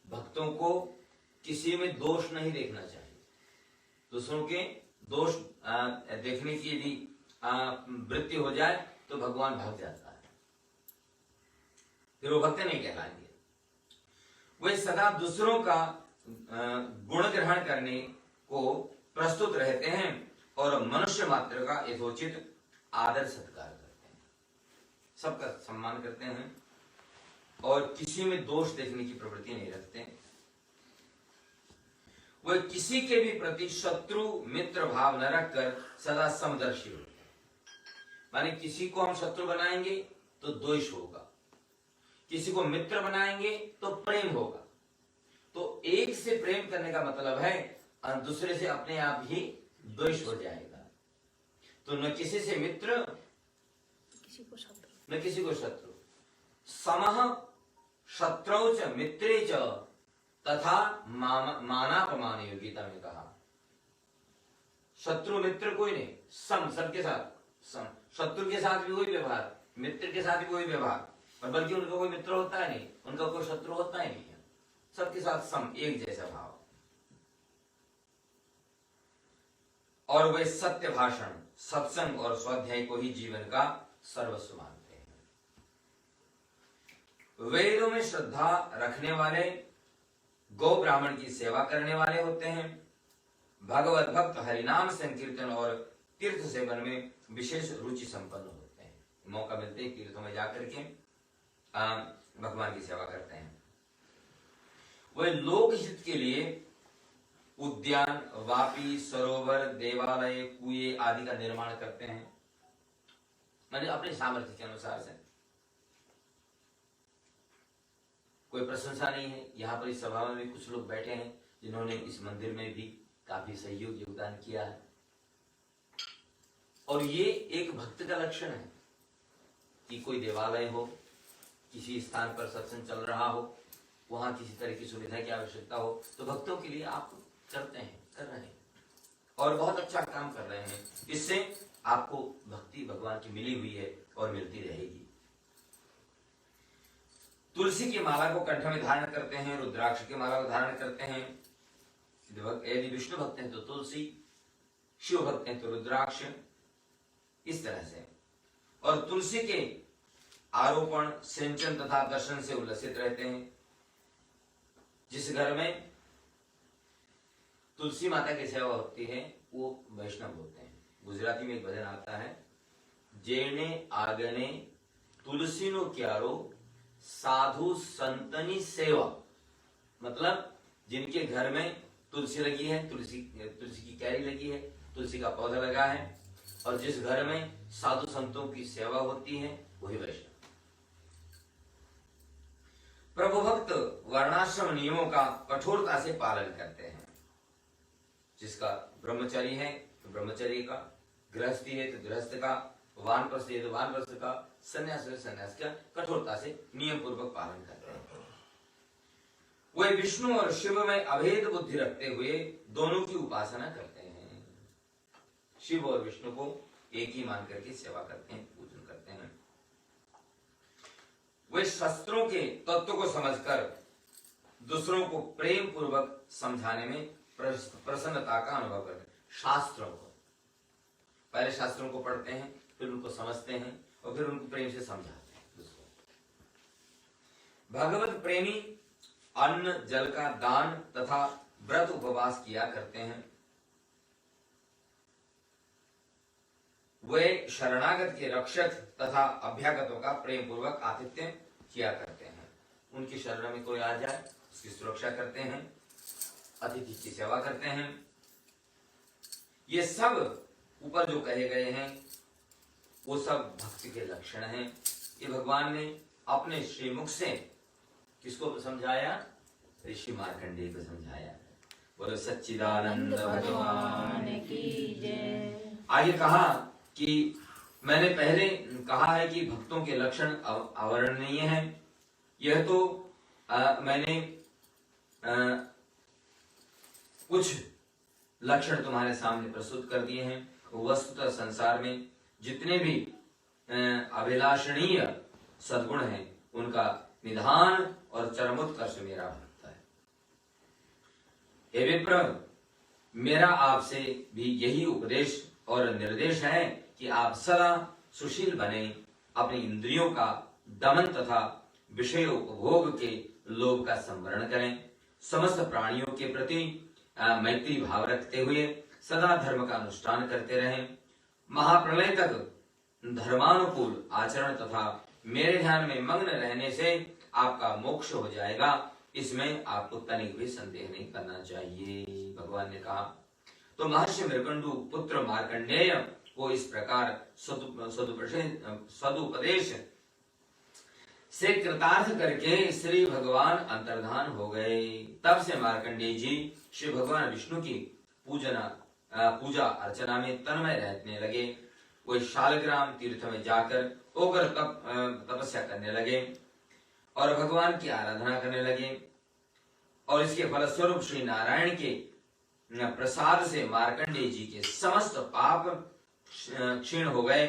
भक्तों को किसी में दोष नहीं देखना चाहिए। दूसरों के दोष देखने की यदि वृत्ति हो जाए तो भगवान भाग जाता है, फिर वो भक्त नहीं कहलाएंगे। वे सदा दूसरों का गुण ग्रहण करने को प्रस्तुत रहते हैं और मनुष्य मात्र का यथोचित आदर सत्कार करते हैं। सबका सम्मान करते हैं और किसी में दोष देखने की प्रवृत्ति नहीं रखते। वह किसी के भी प्रति शत्रु मित्र भाव न रखकर सदा समदर्शी होते हैं। माने किसी को हम शत्रु बनाएंगे तो द्वेष होगा, किसी को मित्र बनाएंगे तो प्रेम होगा। तो एक से प्रेम करने का मतलब है दूसरे से अपने आप ही द्वेष हो जाएगा। तो न किसी से मित्र न किसी को शत्रु। समः शत्रौ च मित्रे च तथा मानापमान, गीता में कहा। शत्रु मित्र कोई नहीं, सम सबके साथ सम। शत्रु के साथ भी वही व्यवहार, मित्र के साथ भी वही व्यवहार, और बल्कि उनका कोई मित्र होता है नहीं, उनका कोई शत्रु होता ही नहीं है, सबके साथ सम, एक जैसा भाव। और वे सत्य भाषण, सत्संग और स्वाध्याय को ही जीवन का सर्वस्व मानते हैं। वेदों में श्रद्धा रखने वाले, गौ ब्राह्मण की सेवा करने वाले होते हैं। भगवत भक्त हरिनाम संकीर्तन और तीर्थ सेवन में विशेष रुचि संपन्न होते हैं। मौका मिलते ही तीर्थों में जाकर के भगवान की सेवा करते हैं। वे लोक हित के लिए उद्यान, वापी, सरोवर, देवालय, कुएं आदि का निर्माण करते हैं, माने अपने सामर्थ्य के अनुसार से। कोई प्रशंसा नहीं है। यहाँ पर इस सभा में भी कुछ लोग बैठे हैं जिन्होंने इस मंदिर में भी काफी सहयोग योगदान किया है, और ये एक भक्त का लक्षण है कि कोई देवालय हो, किसी स्थान पर सत्संग चल रहा हो, वहां किसी तरह की सुविधा की आवश्यकता हो, तो भक्तों के लिए आप करते हैं, कर रहे हैं, और बहुत अच्छा काम कर रहे हैं। इससे आपको भक्ति भगवान की मिली हुई है और मिलती रहेगी। तुलसी की माला को कंठ में धारण करते हैं, रुद्राक्ष की माला को धारण करते हैं। यदि विष्णु भक्त हैं तो तुलसी, शिव भक्त हैं तो रुद्राक्ष, इस तरह से। और तुलसी के आरोपण, सिंचन तथा दर्शन से उल्लसित रहते हैं। जिस घर में तुलसी माता की सेवा होती है वो वैष्णव होते हैं। गुजराती में एक भजन आता है, जेने आगने तुलसी नो क्यारो साधु संतनी सेवा। मतलब जिनके घर में तुलसी लगी है, तुलसी की क्यारी लगी है, तुलसी का पौधा लगा है, और जिस घर में साधु संतों की सेवा होती है वही वैष्णव। प्रभु भक्त वर्णाश्रम नियमों का कठोरता से पालन करते हैं। जिसका ब्रह्मचारी है तो ब्रह्मचर्य का, गृहस्थी है तो गृहस्थ का, वानप्रस्थ है तो वानप्रस्थ का, संन्यास है संन्यास का कठोरता से नियम पूर्वक पालन करते हैं। वे विष्णु और शिव में अभेद बुद्धि रखते हुए दोनों की उपासना करते हैं। शिव और विष्णु को एक ही मान करके सेवा करते हैं, पूजन करते हैं। वे शस्त्रों के तत्व को समझकर दूसरों को प्रेम पूर्वक समझाने में प्रसन्नता का अनुभव करते हैं। शास्त्रों को पहले शास्त्रों को पढ़ते हैं, फिर उनको समझते हैं, और फिर उनको प्रेम से समझाते हैं दूसरों। भगवत प्रेमी अन्न जल का दान तथा व्रत उपवास किया करते हैं। वे शरणागत के रक्षक तथा अभ्यागतों का प्रेम पूर्वक आतिथ्य किया करते हैं। उनकी शरण में कोई आ जाए उसकी सुरक्षा करते हैं, अतिथि की सेवा करते हैं। ये सब ऊपर जो कहे गए हैं वो सब भक्ति के लक्षण हैं। ये भगवान ने अपने श्रीमुख से किसको समझाया? ऋषि मार्कंडेय को समझाया। बोलो सच्चिदानंद भगवान की जय। आगे कहा कि मैंने पहले कहा है कि भक्तों के लक्षण अवर्णनीय हैं। यह तो मैंने कुछ लक्षण तुम्हारे सामने प्रस्तुत कर दिए हैं। वस्तुतः संसार में जितने भी अभिलाषणीय सद्गुण हैं उनका निधान और चरमोत्कर्ष मेरा भक्त है। हे विप्र, मेरा आपसे भी यही उपदेश और निर्देश है कि आप सदा सुशील बने, अपनी इंद्रियों का दमन तथा विषय उपभोग के लोभ का संवरण करें, समस्त प्राणियों के प्रति मैत्री भाव रखते हुए सदा धर्म का अनुष्ठान करते रहें। महाप्रलय तक धर्मानुकूल आचरण तथा मेरे ध्यान में मग्न रहने से आपका मोक्ष हो जाएगा, इसमें आपको तनिक भी संदेह नहीं करना चाहिए, भगवान ने कहा। तो महर्षि मृकंडु पुत्र मार्कंडेय को इस प्रकार सदुपदेश से कृतार्थ करके श्री भगवान अंतर्धान हो गए। तब से मार्कंडेय जी श्री भगवान विष्णु की पूजा अर्चना में तन्मय रहने लगे। वे शालग्राम तीर्थ में जाकर ओकर तपस्या करने लगे और भगवान की आराधना करने लगे, और इसके फलस्वरूप श्री नारायण के प्रसाद से मार्कंडेय जी के समस्त पाप क्षीण हो गए,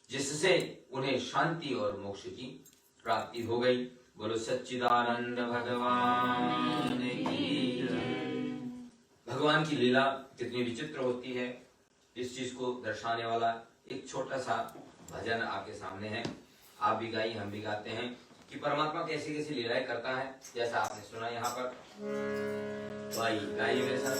जिससे उन्हें शांति और मोक्ष की प्राप्ति हो गई। बोलो सच्चिदानंद भगवान की। भगवान की लीला कितनी विचित्र होती है, इस चीज को दर्शाने वाला एक छोटा सा भजन आपके सामने है। आप भी गाइए, हम भी गाते हैं कि परमात्मा कैसी कैसी लीलाएं करता है, जैसा आपने सुना यहाँ पर। भाई गाइए मेरे साथ।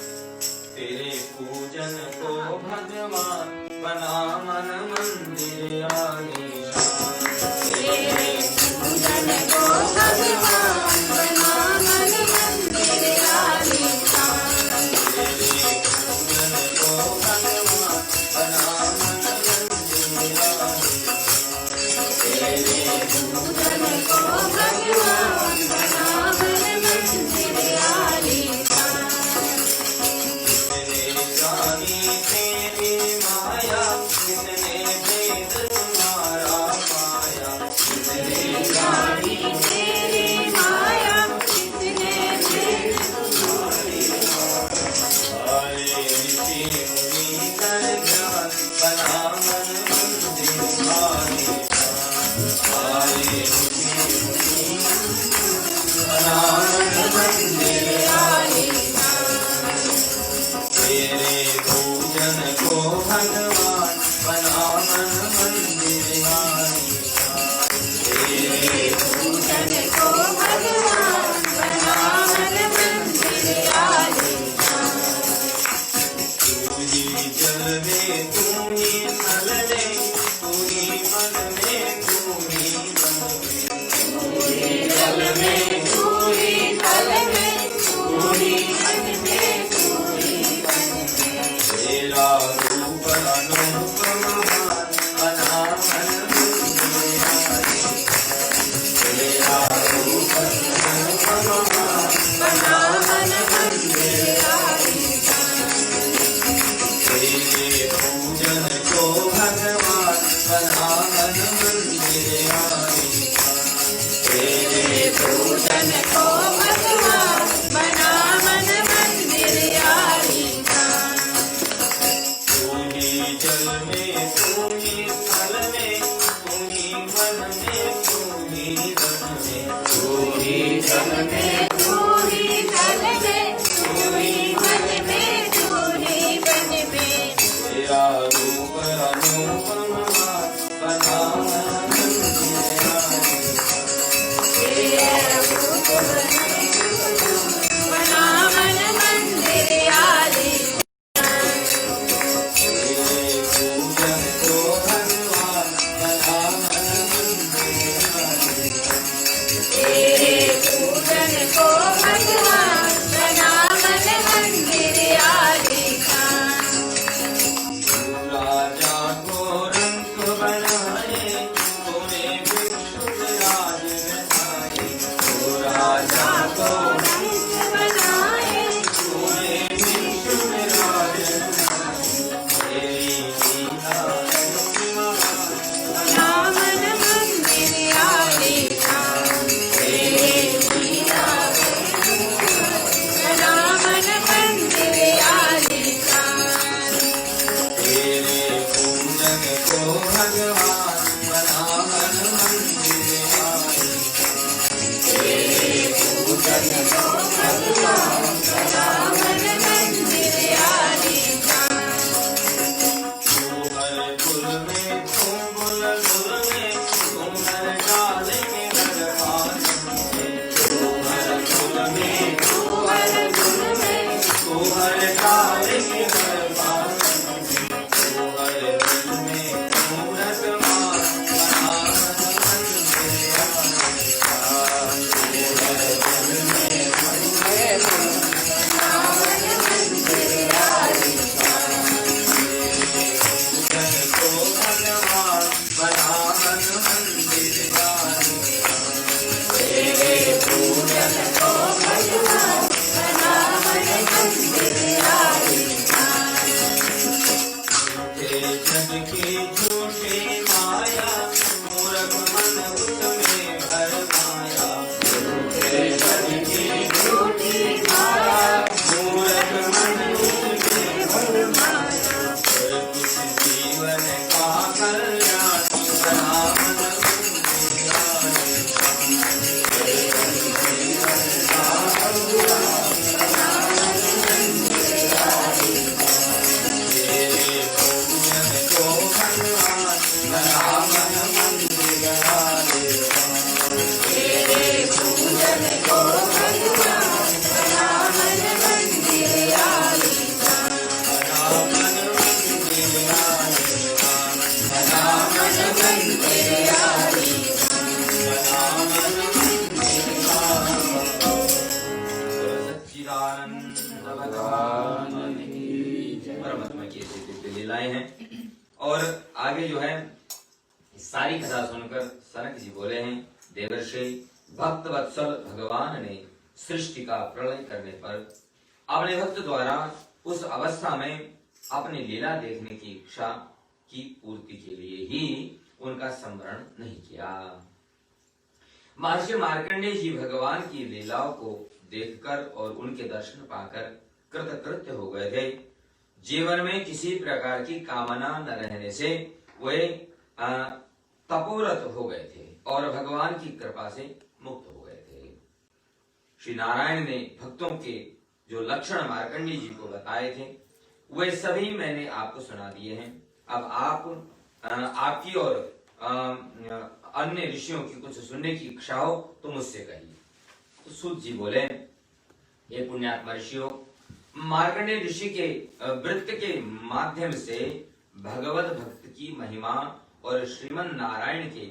तेरे पूजन को भगवान बना मन मंदिर आलीशान, तेरे पूजन को भगवान बना मन मंदिर आलीशान, तेरे पूजन को भगवान बना मन मंदिर आलीशान, तेरे पूजन को भगवान बना मन मंदिर आलीशान। किसने जानी तेरी माया, किसने भेद तुम्हारा पाया, किसने जानी तेरी माया, किसने भेद तुम्हारी पाया। आए ऋषि मुनि कर ज्ञान बना मन मंदिर आलीशान, आए ऋषि मुनि बना मन मंदिर आलीशान, तेरे पूजन को भगवान बना मन मंदिर आलीशान, तेरे पूजन को भगवान बना मन मंदिर आलीशान। तू ही जल में, तू ही थल में, तू ही मन में, तू ही मन में, तू ही जल में, तू ही थल में, तू ही मन में, तू ही मन में। तेरा रूप अनुपम बना मन मंदिर आलीशान, तेरा रूप अनुपम बना मन मंदिर आलीशान, तेरे पूजन को भगवान बना मन मंदिर आलीशान, तेरे पूजन को भगवान बना मन मंदिर आलीशान। तू ही जल में, तू ही थल में, तू ही मन में, तू ही धन में, तू ही जल में, तू ही थल में, तू ही मन में, तू ही मन में। तेरा रूप अनुपम बना मन मंदिर आलीशान, तेरा रूप बना मन मंदिर आलीशान। तेरे पूजन को भगवान बना मन मंदिर आलीशान, तेरे पूजन को भगवान बना मन मंदिर आलीशान। तू राजा को रंग बनाए, तूने विष्णु राज रचाए, तू राजा को रंग बनाए, तूने विष्णु राज रचाए, तेरी लीला बना मन मंदिर आलीशान, तेरी लीला बना मन मंदिर आलीशान। तेरे पूजन को भगवान बना मन मंदिर आलीशान, तेरे पूजन को भगवान बना मन मंदिर आलीशान। तू हर फूल में, तू बुलबुल में, तू हर डाल में भगवान में, तू हर फूल में, तू हर फूल में, तू हर डाल में भगवान में, तू हर दिल में, तू रसमान बना मन मंदिर आलीशान। भगवान की जय। परमात्मा की ऐसी दिव्य लीलाएं हैं। और आगे जो है सारी कथा सुनकर सनक जी बोले हैं, देवर्षि भक्त वत्सल भगवान ने सृष्टि का प्रलय करने पर अपने भक्त द्वारा उस अवस्था में अपनी लीला देखने की इच्छा की पूर्ति के लिए ही उनका स्मरण नहीं किया। महर्षि मार्कंडेय जी भगवान की लीलाओं को देखकर और उनके दर्शन पाकर कृतकृत्य हो गए थे। जीवन में किसी प्रकार की कामना न रहने से वे तपोव्रत हो गए थे और भगवान की कृपा से मुक्त हो गए थे। श्री नारायण ने भक्तों के जो लक्षण मार्कंडेय जी को बताए थे वे सभी मैंने आपको सुना दिए हैं। अब आपकी और अन्य ऋषियों की कुछ सुनने की इच्छा हो तो मुझसे कहिए। तो सूत जी बोले, ये पुण्यात्मा ऋषियों, मार्कंडेय ऋषि के वृत्त के माध्यम से भगवत भक्त की महिमा और श्रीमन नारायण के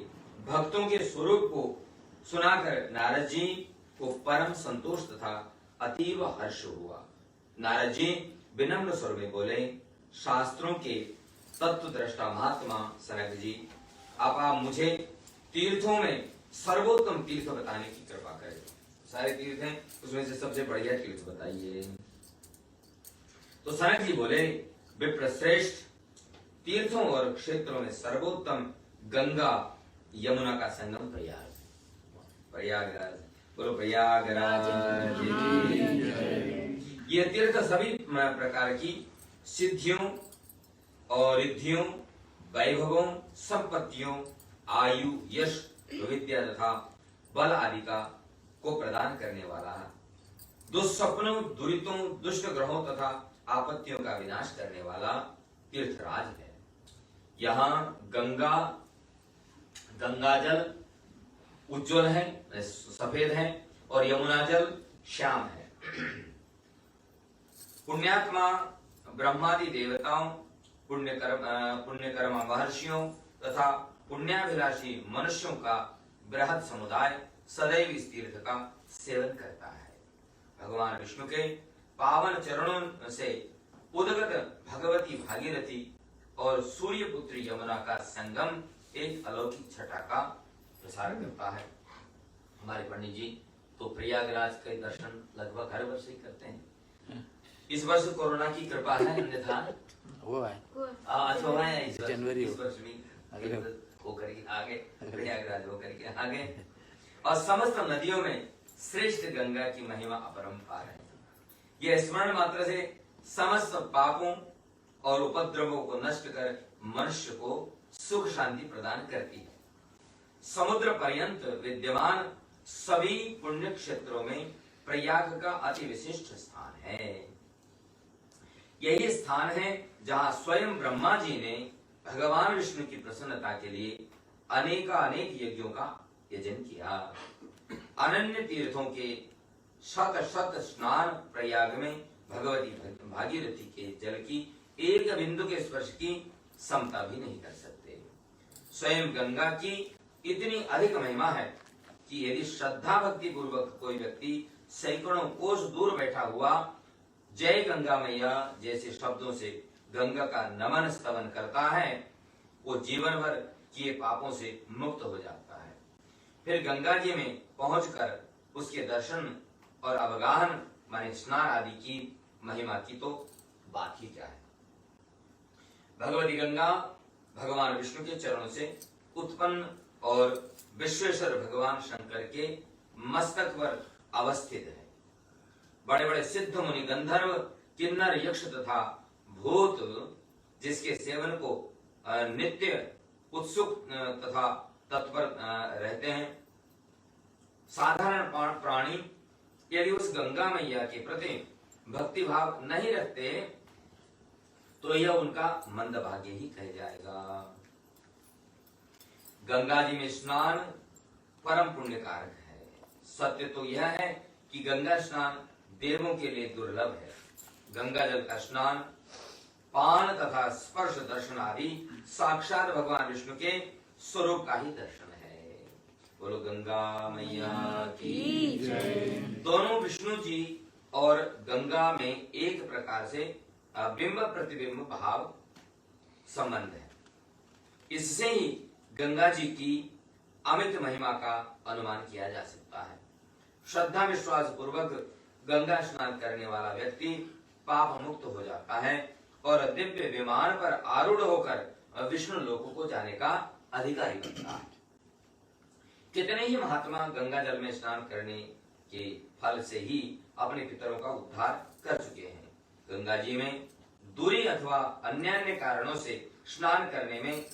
भक्तों के स्वरूप को सुनाकर नारद जी को परम संतोष तथा अतीव हर्ष हुआ। नारद जी विनम्र स्वर में बोले, शास्त्रों के तत्व दृष्टा महात्मा सनक जी, आप मुझे तीर्थों में सर्वोत्तम तीर्थ बताने की कृपा करें। सारे तीर्थ हैं, उसमें से सबसे बढ़िया तीर्थ बताइए। तो सनक जी बोले, विप्रश्रेष्ठ तीर्थों और क्षेत्रों में सर्वोत्तम गंगा यमुना का संगम प्रयागराज। बोलो प्रयागराज। ये तीर्थ सभी प्रकार की सिद्धियों और रिद्धियों, वैभवों, संपत्तियों, आयु, यश, विद्या तथा बल आदि का को प्रदान करने वाला है। दुस्वप्नों, दुरितों, दुष्ट ग्रहों तथा आपत्तियों का विनाश करने वाला तीर्थराज है। यहाँ गंगा जल उज्ज्वल है, सफेद है, और यमुना जल श्याम है। पुण्यात्मा ब्रह्मादि देवताओं, पुण्यकर्मा महर्षियों तथा पुण्याभिलाषी मनुष्यों का बृहद समुदाय सदैव इस तीर्थ का सेवन करता है। भगवान विष्णु के पावन चरणों से उद्गत भगवती भागीरथी और सूर्य पुत्री यमुना का संगम एक अलौकिक छटा का प्रसार करता है। हमारे पंडित जी तो प्रयागराज के दर्शन लगभग हर वर्ष ही करते हैं। इस वर्ष कोरोना की कृपा है, अन्यथा वो है अच्छा है इस जनवरी वर्ष भी होकर के आगे, प्रयागराज होकर के आगे। और समस्त नदियों में श्रेष्ठ गंगा की महिमा अपरंपार है। यह स्मरण मात्र से समस्त पापों और उपद्रवों को नष्ट कर मनुष्य को सुख शांति प्रदान करती है। समुद्र पर्यंत विद्यमान सभी पुण्य क्षेत्रों में प्रयाग का अति विशिष्ट स्थान है। यही स्थान है जहां स्वयं ब्रह्मा जी ने भगवान विष्णु की प्रसन्नता के लिए अनेक यज्ञों का यजन किया। अनन्य तीर्थों के शत शत स्नान प्रयाग में भगवती भागीरथी के जल की एक बिंदु के स्पर्श की समता भी नहीं कर सकते। स्वयं गंगा की इतनी अधिक महिमा है कि यदि श्रद्धा भक्ति पूर्वक कोई व्यक्ति सैकड़ों कोस दूर बैठा हुआ जय गंगा मैया जैसे शब्दों से गंगा का नमन स्तवन करता है, वो जीवन भर किए पापों से मुक्त हो जाता है। फिर गंगा जी में पहुंचकर उसके दर्शन और अवगाहन माने स्नान आदि की महिमा की तो बात ही क्या है। भगवती गंगा भगवान विष्णु के चरणों से उत्पन्न और विश्वेश्वर भगवान शंकर के मस्तक पर अवस्थित है। बड़े बड़े सिद्ध मुनि, गंधर्व, किन्नर, यक्ष तथा भूत जिसके सेवन को नित्य उत्सुक तथा तत्पर रहते हैं। साधारण प्राणी यदि उस गंगा मैया के प्रति भक्ति भाव नहीं रखते तो यह उनका मंदभाग्य ही कह जाएगा। गंगा जी में स्नान परम पुण्य कारक है। सत्य तो यह है कि गंगा स्नान देवों के लिए दुर्लभ है। गंगा जल का स्नान, पान तथा स्पर्श दर्शन आदि साक्षात भगवान विष्णु के स्वरूप का ही दर्शन है। बोलो गंगा मैया की जय। दोनों विष्णु जी और गंगा में एक प्रकार से बिंब प्रतिबिंब भाव संबंध है। इससे ही गंगा जी की अमित महिमा का अनुमान किया जा सकता है। श्रद्धा विश्वास पूर्वक गंगा स्नान करने वाला व्यक्ति पाप मुक्त हो जाता है और दिव्य विमान पर आरूढ़ होकर विष्णु लोकों को जाने का अधिकारी बनता है। कितने ही महात्मा गंगा जल में स्नान करने के फल से ही अपने पितरों का उद्धार कर चुके हैं। गंगा जी में दूरी अथवा अन्य कारणों से स्नान करने में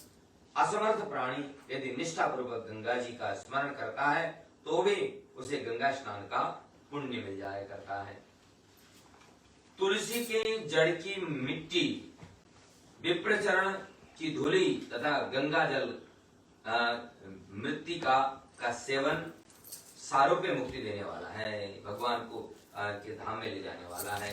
असमर्थ प्राणी यदि निष्ठा पूर्वक गंगा जी का स्मरण करता है तो भी उसे गंगा स्नान का पुण्य मिल जाया करता है। तुलसी के जड़ की मिट्टी, विप्रचरण की धूली तथा गंगा जल मृत्तिका का सेवन सारूप्य मुक्ति देने वाला है, भगवान को के धाम में ले जाने वाला है।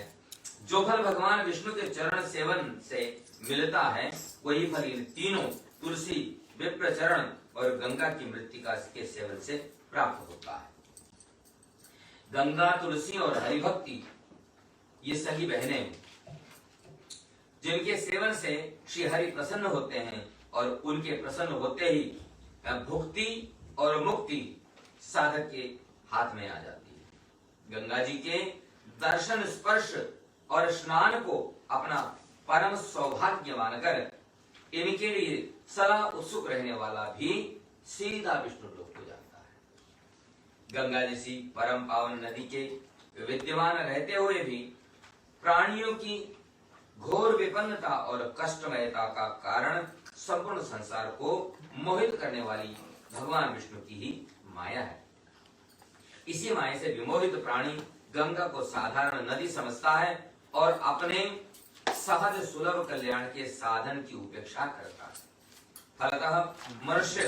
जो फल भगवान विष्णु के चरण सेवन से मिलता है वही फल इन तीनों तुलसी, विप्रचरण और गंगा की मृत्तिका के सेवन से प्राप्त होता है। गंगा, तुलसी और हरिभक्ति ये सही बहनें हैं जिनके सेवन से श्री हरि प्रसन्न होते हैं और उनके प्रसन्न होते ही भुक्ति और मुक्ति साधक के हाथ में आ जाती है। गंगा जी के दर्शन, स्पर्श और स्नान को अपना परम सौभाग्य मानकर इनके लिए सदा उत्सुक रहने वाला भी सीधा विष्णु लोक को जाता है। गंगा जैसी परम पावन नदी के विद्यमान रहते हुए भी प्राणियों की घोर विपन्नता और कष्टमयता का कारण संपूर्ण संसार को मोहित करने वाली भगवान विष्णु की ही माया है। इसी माया से विमोहित प्राणी गंगा को साधारण नदी समझता है और अपने सहज सुलभ कल्याण के साधन की उपेक्षा करता है। फलतः मनुष्य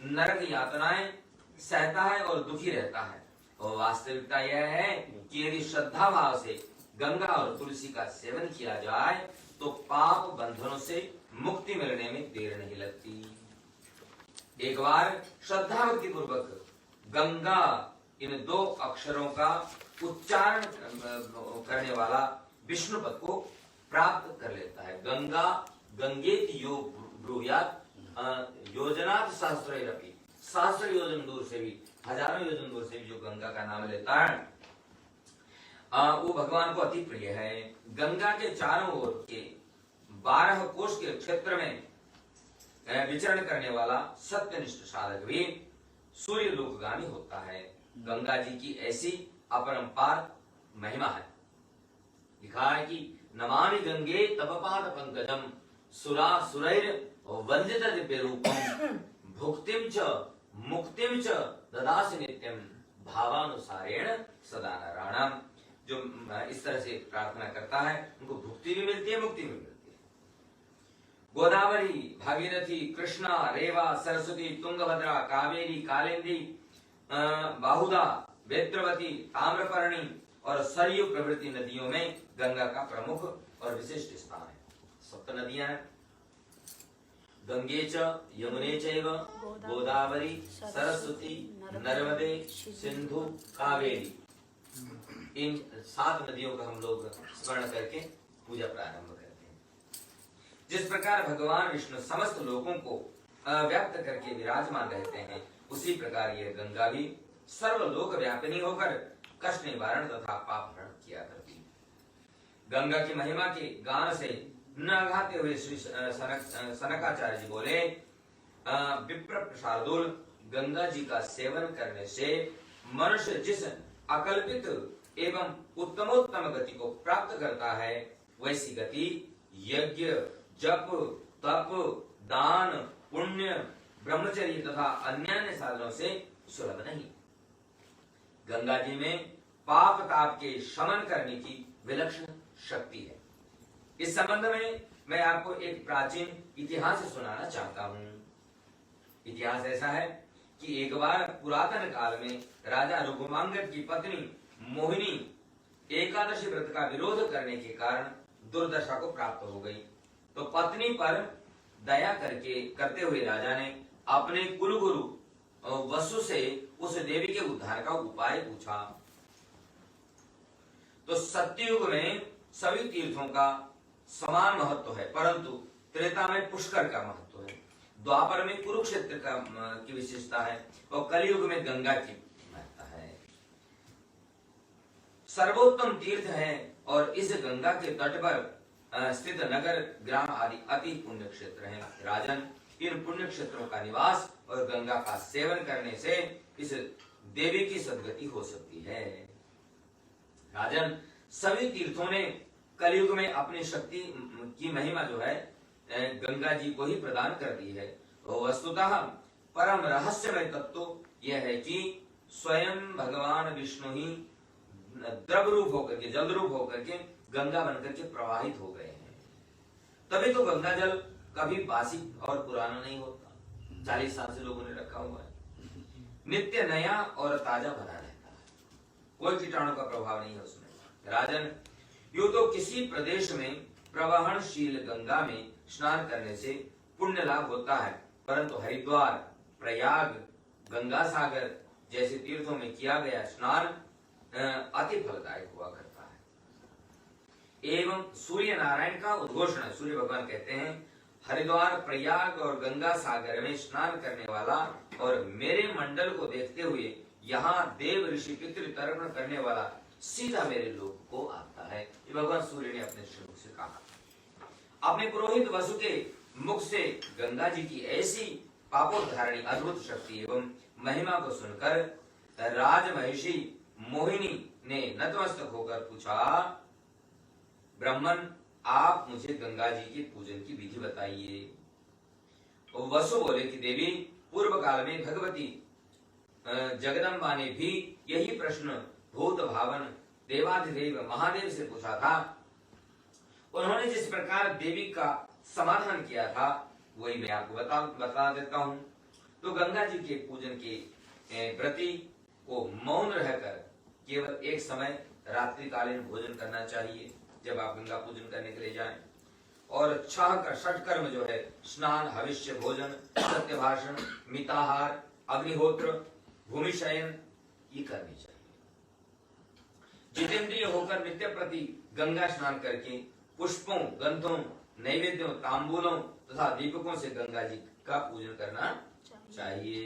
नरक यातनाएं सहता है और दुखी रहता है। और वास्तविकता यह है कि यदि श्रद्धा भाव से गंगा और तुलसी का सेवन किया जाए तो पाप बंधनों से मुक्ति मिलने में देर नहीं लगती। एक बार श्रद्धा भक्ति पूर्वक गंगा इन दो अक्षरों का उच्चारण करने वाला विष्णु पद को प्राप्त कर लेता है। गंगा गंगेति यो ब्रूयात् योजनात् सहस्रैरपि, सहस्र योजन दूर से भी, हजारों योजन दूर से भी जो गंगा का नाम लेता है वो भगवान को अति प्रिय है। गंगा के चारों ओर के 12 कोश के क्षेत्र में विचरण करने वाला सत्यनिष्ठ साधक भी सूर्य लोकगामी होता है। गंगा जी की ऐसी अपरंपार महिमा है। लिखा है कि नमामि गंगे तपपाद पंकजम सुरा सुरैर वंदित दिव्य रूपम भुक्तिम च मुक्तिम च ददासि नित्यम भावानुसारेण सदा नारायणम। जो इस तरह से प्रार्थना करता है उनको भुक्ति भी मिलती है, मुक्ति भी मिलती है। गोदावरी, भागीरथी, कृष्णा, रेवा, सरस्वती, तुंगभद्रा, कावेरी, कालिंदी, बाहुदा, वेत्रवती, ताम्रपर्णी और सरयू प्रभृति नदियों में गंगा का प्रमुख और विशिष्ट स्थान है। सप्त नदियां हैं, गंगे च यमुने चैव गोदावरी सरस्वती नर्मदे सिंधु कावेरी। इन 7 नदियों का हम लोग स्मरण करके पूजा प्रारंभ करते हैं। जिस प्रकार भगवान विष्णु समस्त लोगों को व्याप्त करके विराजमान रहते हैं उसी प्रकार यह गंगा भी सर्वलोक व्यापिनी होकर कष्ट निवारण तथा पाप हरण किया करती है। गंगा की महिमा के गान से न गाते हुए श्री सनकाचार्य जी बोले, विप्र प्रसादुल, गंगा जी का सेवन करने से मनुष्य जिस अकल्पित एवं उत्तमोत्तम गति को प्राप्त करता है वैसी गति यज्ञ, जप, तप, दान, पुण्य, ब्रह्मचर्य तथा अन्य साधनों से सुलभ नहीं। गंगा जी में पाप ताप के शमन करने की विलक्षण शक्ति है। इस संबंध में मैं आपको एक प्राचीन इतिहास सुनाना चाहता हूँ। इतिहास ऐसा है कि एक बार पुरातन काल में राजा रघुमांगद की पत्नी मोहिनी एकादशी व्रत का विरोध करने के कारण दुर्दशा को प्राप्त हो गई। तो पत्नी पर दया करते हुए राजा ने अपने कुलगुरु वसु से उस देवी के उद्धार का उपाय पूछा। तो सत्ययुग में सभी तीर्थों का समान महत्व है, परंतु त्रेता में पुष्कर का महत्व है, द्वापर में कुरुक्षेत्र का की विशेषता है और कलयुग में गंगा की महत्ता है। सर्वोत्तम तीर्थ है और इस गंगा के तट पर स्थित नगर ग्राम आदि अति पुण्य क्षेत्र हैं। राजन, इन पुण्य क्षेत्रों का निवास और गंगा का सेवन करने से इस देवी की सद्गति हो सकती है। राजन, सभी तीर्थों ने कलयुग में अपनी शक्ति की महिमा जो है गंगा जी को ही प्रदान कर दी है। तो वस्तुतः परम रहस्यमय तत्व यह है कि स्वयं भगवान विष्णु ही द्रव रूप होकर के, जल रूप होकर के गंगा बनकर के प्रवाहित हो गए हैं। तभी तो गंगा जल कभी बासी और पुराना नहीं होता। 40 साल से लोगों ने रखा हुआ है, नित्य नया और ताजा बना रहता है, कोई कीटाणु का प्रभाव नहीं है उसमें। राजन, यूं तो किसी प्रदेश में प्रवहनशील गंगा में स्नान करने से पुण्य लाभ होता है, परंतु हरिद्वार, प्रयाग, गंगा सागर जैसे तीर्थों में किया गया स्नान अति फलदायक हुआ करता है। एवं सूर्य नारायण का उद्घोषण है। सूर्य भगवान कहते हैं, हरिद्वार, प्रयाग और गंगा सागर में स्नान करने वाला और मेरे मंडल को देखते हुए यहाँ देव ऋषि पितृ तर्पण करने वाला सीधा मेरे लोक को आता है। ये भगवान सूर्य ने अपने श्रीमुख से कहा। अपने पुरोहित वसु के मुख से गंगा जी की ऐसी पापोद्धारणी अद्भुत शक्ति एवं महिमा को सुनकर राजमहिषी मोहिनी ने नतमस्तक होकर पूछा, ब्राह्मण, आप मुझे गंगा जी के पूजन की विधि बताइए। तो वसु बोले कि देवी, पूर्व काल में भगवती जगदम्बा ने भी यही प्रश्न भूत भावन देवाधिदेव महादेव से पूछा था। उन्होंने जिस प्रकार देवी का समाधान किया था वही मैं आपको बता देता हूँ। तो गंगा जी के पूजन के व्रती को मौन रहकर केवल एक समय रात्रिकालीन भोजन करना चाहिए जब आप गंगा पूजन करने के लिए जाएं, और छह का षट कर्म जो है स्नान, हविष्य, भोजन, सत्य भाषण, मिताहार, अग्निहोत्र, भूमि शयन, ये करनी चाहिए। जितेंद्रिय होकर नित्य प्रति गंगा स्नान करके पुष्पों, गंधों, नैवेद्यों, तांबूलों तथा दीपकों से गंगा जी का पूजन करना चाहिए।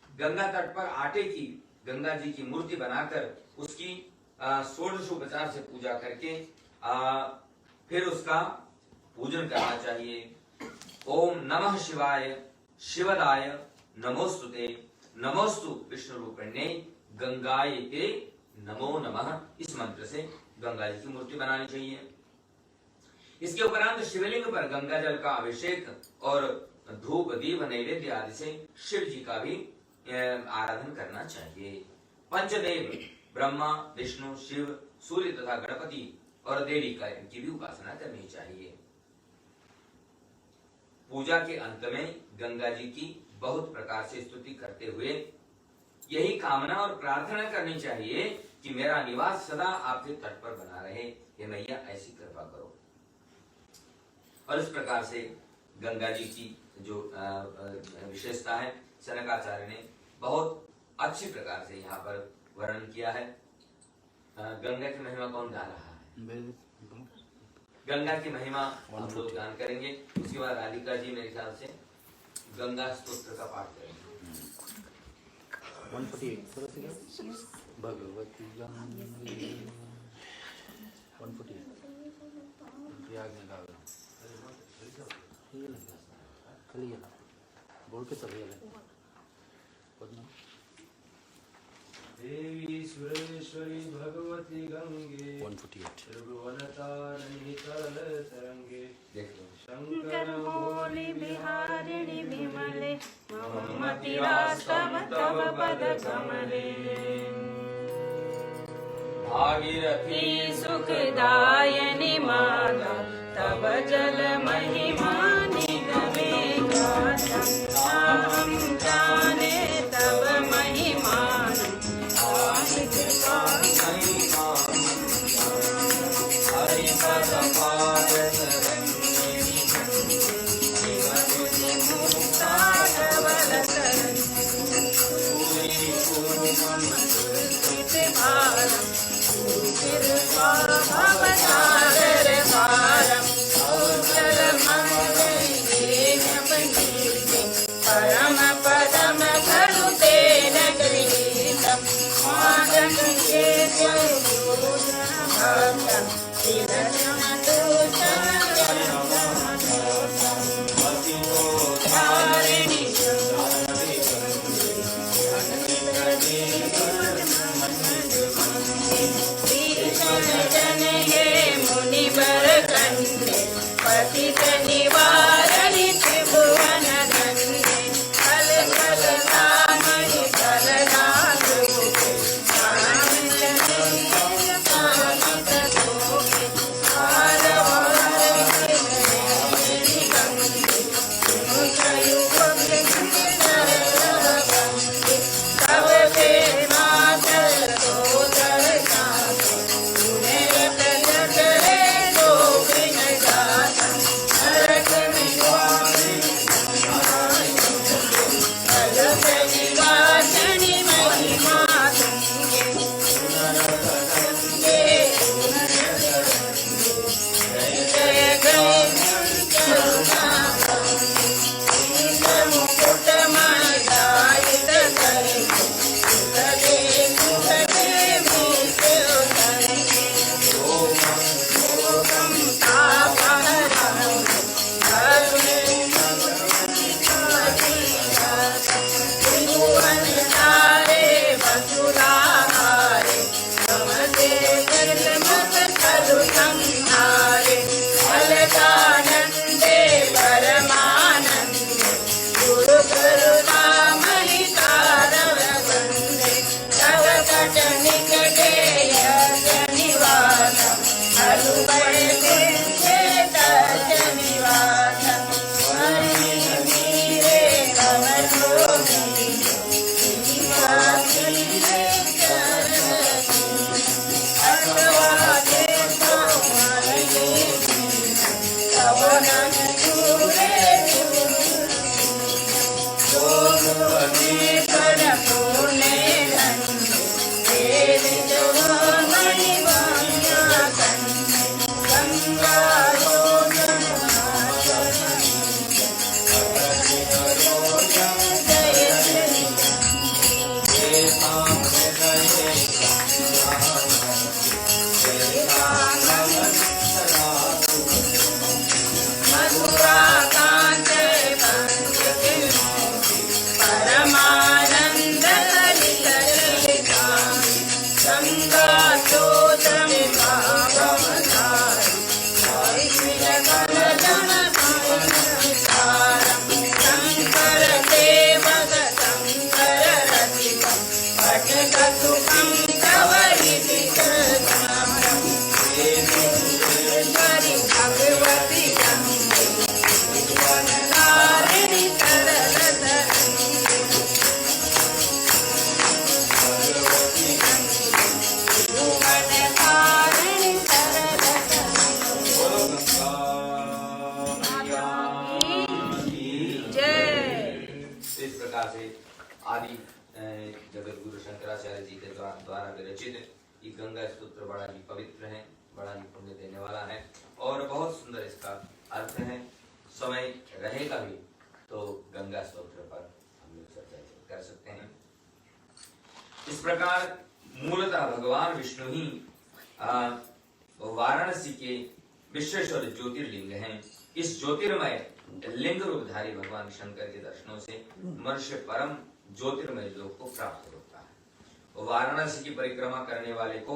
गंगा तट पर आटे की गंगा जी की मूर्ति बनाकर उसकी षोडशोपचार से पूजा करके फिर उसका पूजन करना चाहिए। ओम नमः शिवाय शिवदाय नमोस्तुते नमोस्तु विष्णु रूपिणे गंगाय ते नमो नमः, इस मंत्र से गंगा जी की मूर्ति बनानी चाहिए। इसके उपरांत शिवलिंग पर गंगा जल का अभिषेक और धूप, दीप, नैवेद्य आदि से शिव जी का भी आराधन करना चाहिए। पंचदेव ब्रह्मा, विष्णु, शिव, सूर्य तथा गणपति और देवी का इनकी भी उपासना करनी चाहिए। पूजा के अंत में गंगा जी की बहुत प्रकार से स्तुति करते हुए यही कामना और प्रार्थना करनी चाहिए कि मेरा निवास सदा आपके तट पर बना रहे, हे मैया ऐसी कृपा करो। और इस प्रकार से गंगा जी की जो विशेषता है सनकाचार्य ने बहुत अच्छी प्रकार से यहाँ पर वर्णन किया है। गंगा की महिमा कौन गा रहा है? गंगा की महिमा हम लोग गान करेंगे। उसके बाद राधिका जी मेरे ख्याल से गंगा स्तोत्र का पाठ करेंगे। 148 भगवती गंगे 148 याद में गा खाली बोल के सब देवी सुरेश्वरी भगवती गंगे 148 त्रिभुवनतारिणी तरंगे शंकर भोले बिहारिणि विमले ममतिरास्तव तव पद कमले भागीरथी सुखदायनि माता तव जल महिमा निगमे गाथा हम जाने तव महिमा हरि पद पाद कृपा कानन दूरे भुवनेश्वर पुण्य धन्य तेरे जो महिमा गंगा रोदन मधुरा कांते परमानंद कलिता गंगा चोदन शंकर देवक शंकर रसिकं भटकसुखं कवरिति भगवती गंगे तारिणी इस प्रकार से आदि जगत गुरु शंकराचार्य जी के द्वारा विरचित ये गंगा स्तोत्र बड़ा ही पवित्र है, बड़ा ही पुण्य देने वाला है और बहुत सुंदर इसका अर्थ है। समय रहेगा भी तो गंगा स्तोत्र पर हम लोग चर्चा कर सकते हैं। इस प्रकार मूलतः भगवान विष्णु ही वाराणसी के विश्वेश्वर ज्योतिर्लिंग हैं। इस ज्योतिर्मय लिंग रूपधारी भगवान शंकर के दर्शनों से मनुष्य परम ज्योतिर्मय लोक को प्राप्त होता है। वाराणसी की परिक्रमा करने वाले को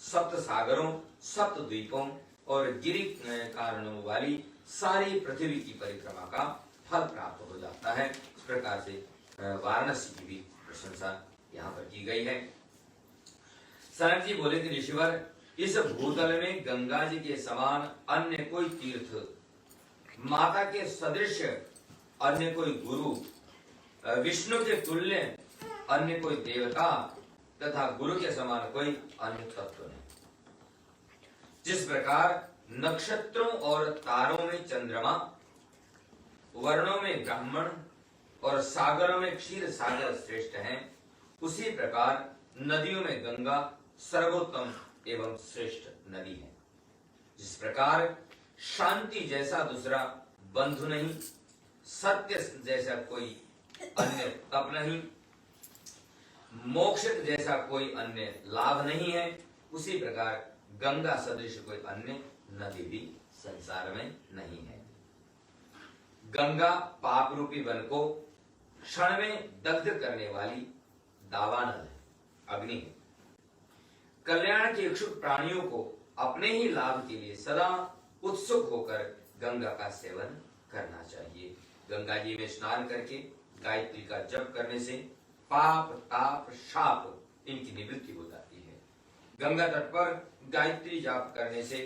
सप्त सागरों, सप्त द्वीपों और गिरि कारणों वाली सारी पृथ्वी की परिक्रमा का फल प्राप्त हो जाता है। इस प्रकार से वाराणसी की भी प्रशंसा यहाँ पर की गई है। सनक जी बोले कि ऋषिवर, इस भूतल में गंगा जी के समान अन्य कोई तीर्थ, माता के सदृश अन्य कोई गुरु, विष्णु के तुल्य अन्य कोई देवता तथा गुरु के समान कोई अन्य तत्व नहीं। जिस प्रकार नक्षत्रों और तारों में चंद्रमा, वर्णों में ब्राह्मण और सागरों में क्षीर सागर श्रेष्ठ हैं, उसी प्रकार नदियों में गंगा सर्वोत्तम एवं श्रेष्ठ नदी है। जिस प्रकार शांति जैसा दूसरा बंधु नहीं, सत्य जैसा कोई अन्य तप नहीं, मोक्ष जैसा कोई अन्य लाभ नहीं है, उसी प्रकार गंगा सदृश कोई अन्य नदी भी संसार में नहीं है। गंगा पाप रूपी वन को क्षण में दग्ध करने वाली दावानल है, अग्नि है। कल्याण के इच्छुक प्राणियों को अपने ही लाभ के लिए सदा उत्सुक होकर गंगा का सेवन करना चाहिए। गंगा जी में स्नान करके गायत्री का जप करने से पाप, ताप, शाप इनकी निवृत्ति हो जाती है। गंगा तट पर गायत्री जाप करने से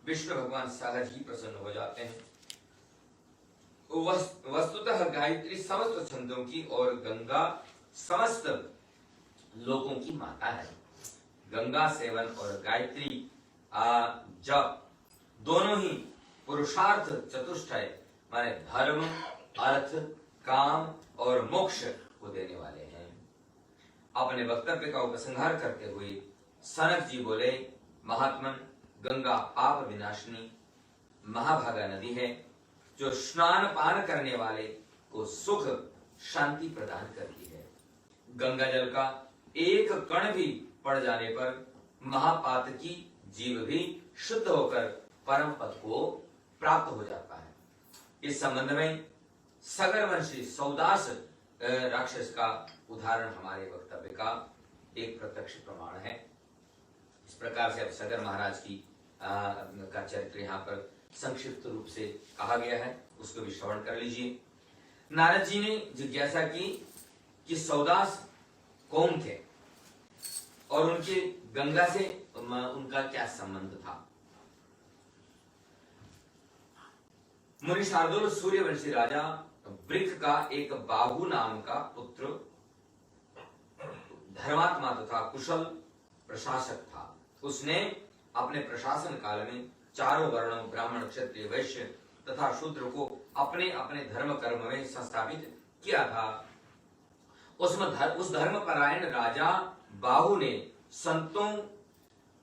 विष्णु भगवान सहज ही प्रसन्न हो जाते हैं। वस्तुतः गायत्री समस्त छंदों की और गंगा समस्त लोकों की माता है। गंगा सेवन और गायत्री जप दोनों ही पुरुषार्थ चतुष्टय माने धर्म, अर्थ, काम और मोक्ष को देने वाले हैं। अपने वक्तव्य का उपसंहार करते हुए सनक जी बोले, महात्मन, गंगा पाप विनाशिनी महाभागा नदी है जो स्नान पान करने वाले को सुख शांति प्रदान करती है। गंगा जल का एक कण भी पड़ जाने पर महापातकी जीव भी शुद्ध होकर परम पद को प्राप्त हो जाता है। इस संबंध में सगरवंशी सौदास राक्षस का उदाहरण हमारे वक्तव्य का एक प्रत्यक्ष प्रमाण है। इस प्रकार से अब सगर महाराज की का चरित्र यहाँ पर संक्षिप्त रूप से कहा गया है, उसको भी श्रवण कर लीजिए। नारद जी ने जिज्ञासा की कि सौदास कौन थे और उनके गंगा से उनका क्या संबंध था। मुनि शार्दुल सूर्यवंशी राजा वृक्ष का एक बाहु नाम का पुत्र धर्मात्मा तथा कुशल प्रशासक था। उसने अपने प्रशासन काल में चारों वर्णों ब्राह्मण, क्षत्रिय, वैश्य तथा शूद्र को अपने अपने धर्म कर्म में संस्थापित किया था। उस धर्म परायण राजा बाहु ने संतों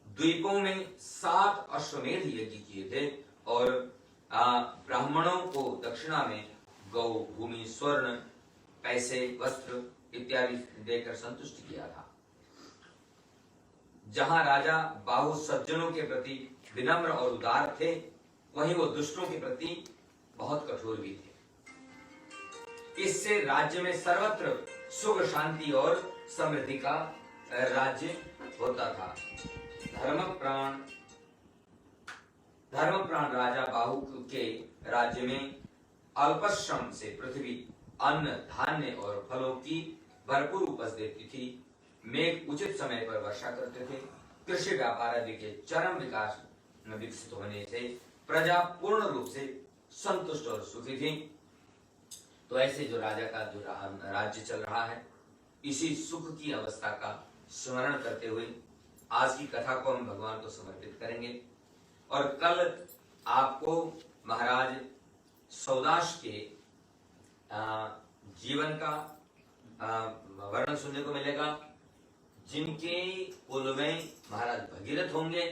द्वीपों में 7 अश्वमेध यज्ञ किए थे और ब्राह्मणों को दक्षिणा में गौ, भूमि, स्वर्ण, पैसे, वस्त्र इत्यादि देकर संतुष्ट किया था। जहां राजा बाहु सज्जनों के प्रति विनम्र और उदार थे, वहीं वो दुष्टों के प्रति बहुत कठोर भी थे। इससे राज्य में सर्वत्र सुख, शांति और समृद्धि का राज्य होता था। धर्म प्राण राजा बाहु के राज्य में अल्पश्रम से पृथ्वी अन्न, धान्य और फलों की भरपूर उपज देती थी। मेघ उचित समय पर वर्षा करते थे। कृषि व्यापार आदि के चरम विकास में विकसित होने से प्रजा पूर्ण रूप से संतुष्ट और सुखी थी। तो ऐसे जो राजा का जो राज्य चल रहा है, इसी सुख की अवस्था का स्मरण करते हुए आज की कथा को हम भगवान को समर्पित करेंगे। और कल आपको महाराज सौदाश के जीवन का वर्णन सुनने को मिलेगा, जिनके कुल में महाराज भगीरथ होंगे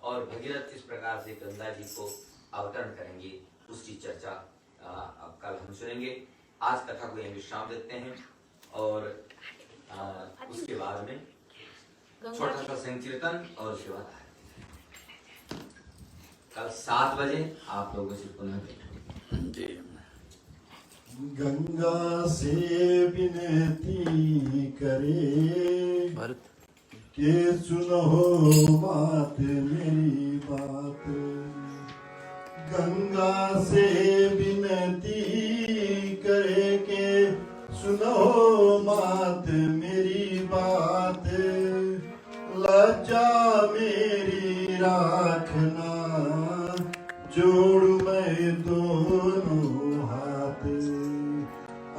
और भगीरथ किस प्रकार से गंगा जी को अवतरण करेंगे, उसकी चर्चा अब कल हम सुनेंगे। आज कथा को यहीं विश्राम देते हैं और उसके बाद में छोटा सा संकीर्तन और उसके बाद कल 7 बजे आप लोगों से पुनः भेंट। गंगा से विनती करे के सुनो बात मेरी बात। गंगा से विनती करे के सुनो बात मेरी बात। लज्जा मेरी राखना जोड़ू मैं दोनों हाथ।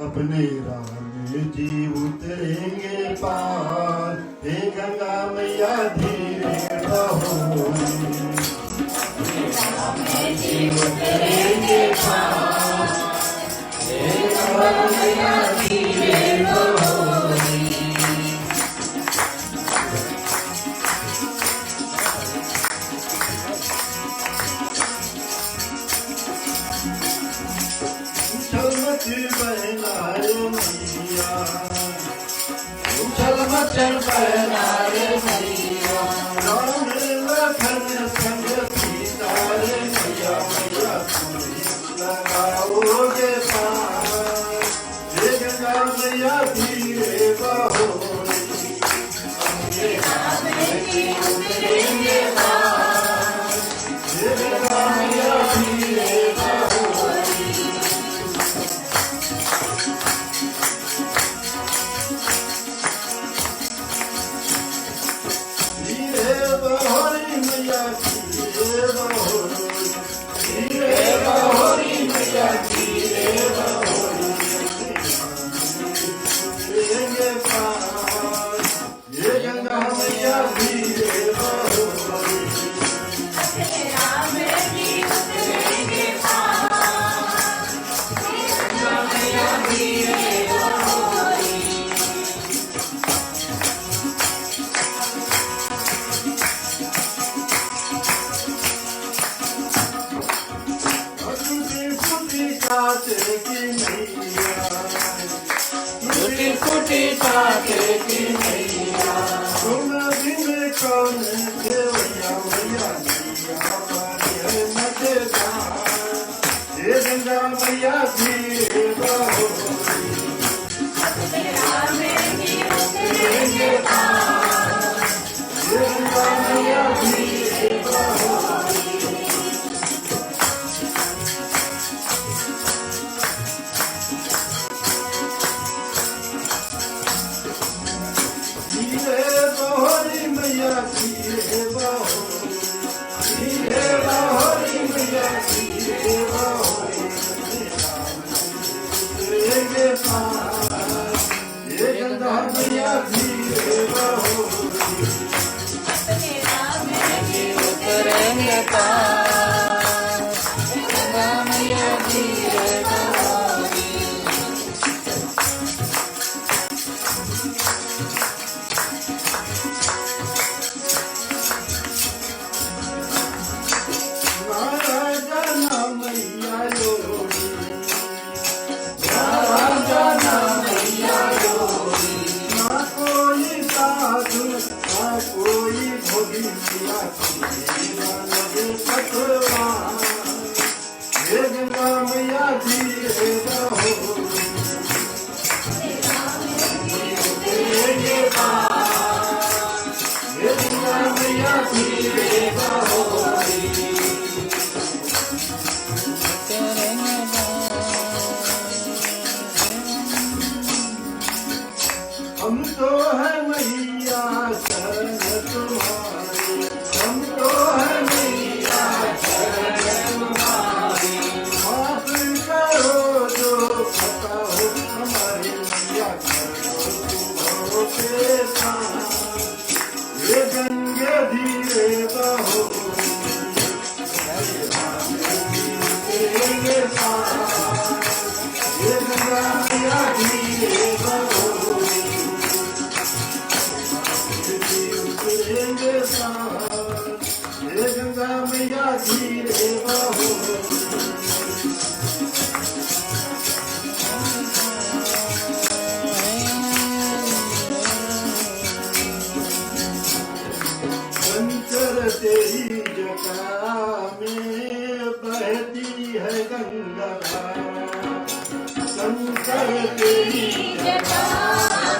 अपने राम जी उतरेंगे पार, हे गंगा मैया धीरे बहो। जी उतरेंगे पार, हे गंगा मैया धीरे बहो। चल बहनारे मैया, राम लखन संग सीता रे मैया। मैया तुम्हें लगाओगे पार, हे गंगा मैया धीरे बहो। उतरेंगे पार, हे गंगा मैया धीरे बहो। साथ ये गंगा मैया धीरे बहो उतरेंगे साथ ये गंगा मैया धीरे बहो शंकर तेरी जटा में बहती है गंगा धारा शंकर तेरी जटा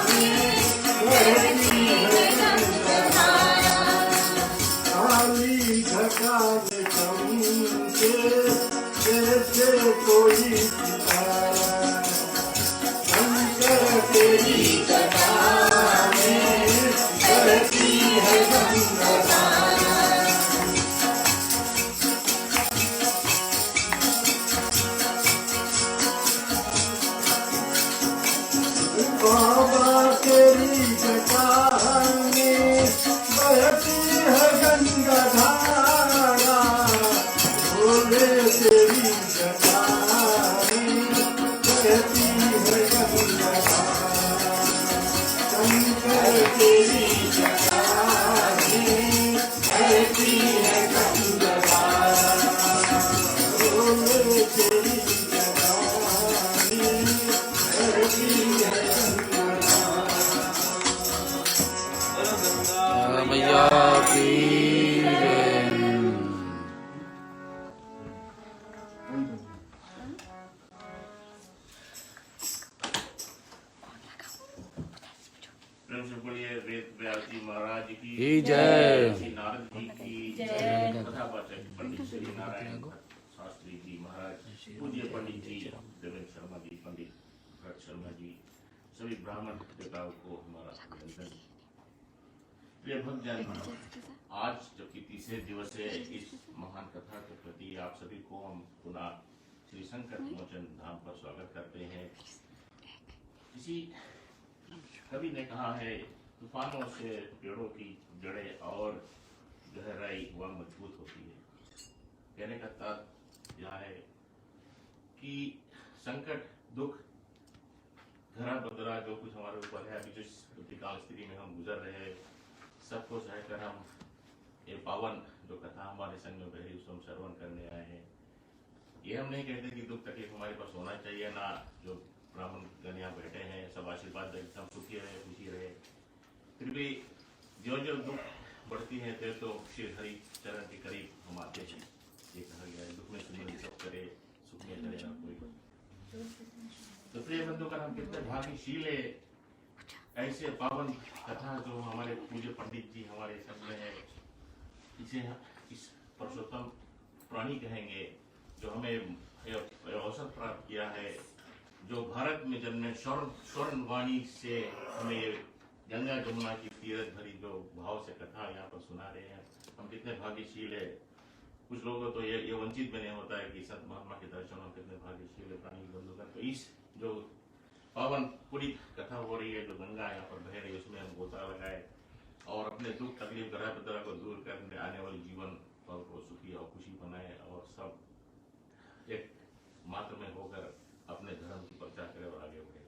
में बहती है गंगा धारा काली घटा में चमके जैसे कोई सितारा शंकर तेरी जटा में बहती है गंगा धारा बाबा तेरी जटा में बहती है गंगा धारा भोले तेरी जटा में बहती है गंगा धारा शंकर तेरी जटा में बहती है गंगा धारा भोले तेरी जटा में बहती है मैया की जय। प्रेम से बोलिए वेद व्यास जी महाराज की की जय। श्री नारद जी की जय कथावाचक पंडित श्री नारायण शास्त्री जी महाराज पूज्य पंडित जी देवेंद्र शर्मा जी पंडित भरत शर्मा जी सभी ब्राह्मण देवताओं को हमारा अभिनंदन। प्रिय भक्तजन, आज जबकि तीसरे दिवस है इस महान कथा के प्रति आप सभी को हम पुनः श्री संकट मोचन धाम पर स्वागत करते हैं। किसी कवि ने कहा है, तूफानों से पेड़ों की जड़ें और गहराई वह मजबूत होती है। कहने का तात्पर्य यह है कि संकट, दुख, घरा बदरा जो कुछ हमारे ऊपर है, अभी जिस प्रतिकाल स्थिति में हम गुजर रहे हैं, सबको सहकर हम ये पावन जो कथा हमारे संग में बह रही उसको हम श्रवण करने आए हैं। ये हम नहीं कहते कि दुख तकलीफ हमारे पास होना चाहिए ना, जो ब्राह्मण गण यहाँ बैठे हैं सब आशीर्वाद दें, सब सुखी रहे, खुशी रहे। फिर भी जो जो दुख बढ़ती है तो श्री हरि चरण के करीब हम आते हैं। ये कहा गया है, दुख में सुमिरन सब करे, सुख में करे ना कोई। तो प्रिय बंधुगण, हम कितने भाग्यशील है, ऐसे पावन कथा जो हमारे पूज्य पंडित जी हमारे सब में है, इसे इस पुरुषोत्तम प्राणी कहेंगे जो हमें अवसर प्राप्त किया है, जो भारत में जन्मे स्वर्ण वाणी से हमें ये गंगा जमुना की तीरथ भरी जो भाव से कथा यहाँ पर सुना रहे हैं। हम कितने भाग्यशील है। कुछ लोगों तो ये वंचित में नहीं होता है कि संत महात्मा के दर्शन हम कितने भाग्यशील है प्राणी बंधुगण। तो इस जो पावन पुनीत कथा हो रही है, जो गंगा यहाँ पर बह रही है, उसमें हम गोता लगाए और अपने दुख तकलीफ ग्रह बदरा को दूर करने आने वाले जीवन पल को सुखी और खुशी बनाए और सब एक मात्र में होकर अपने धर्म की प्रचार करें और आगे बढ़े।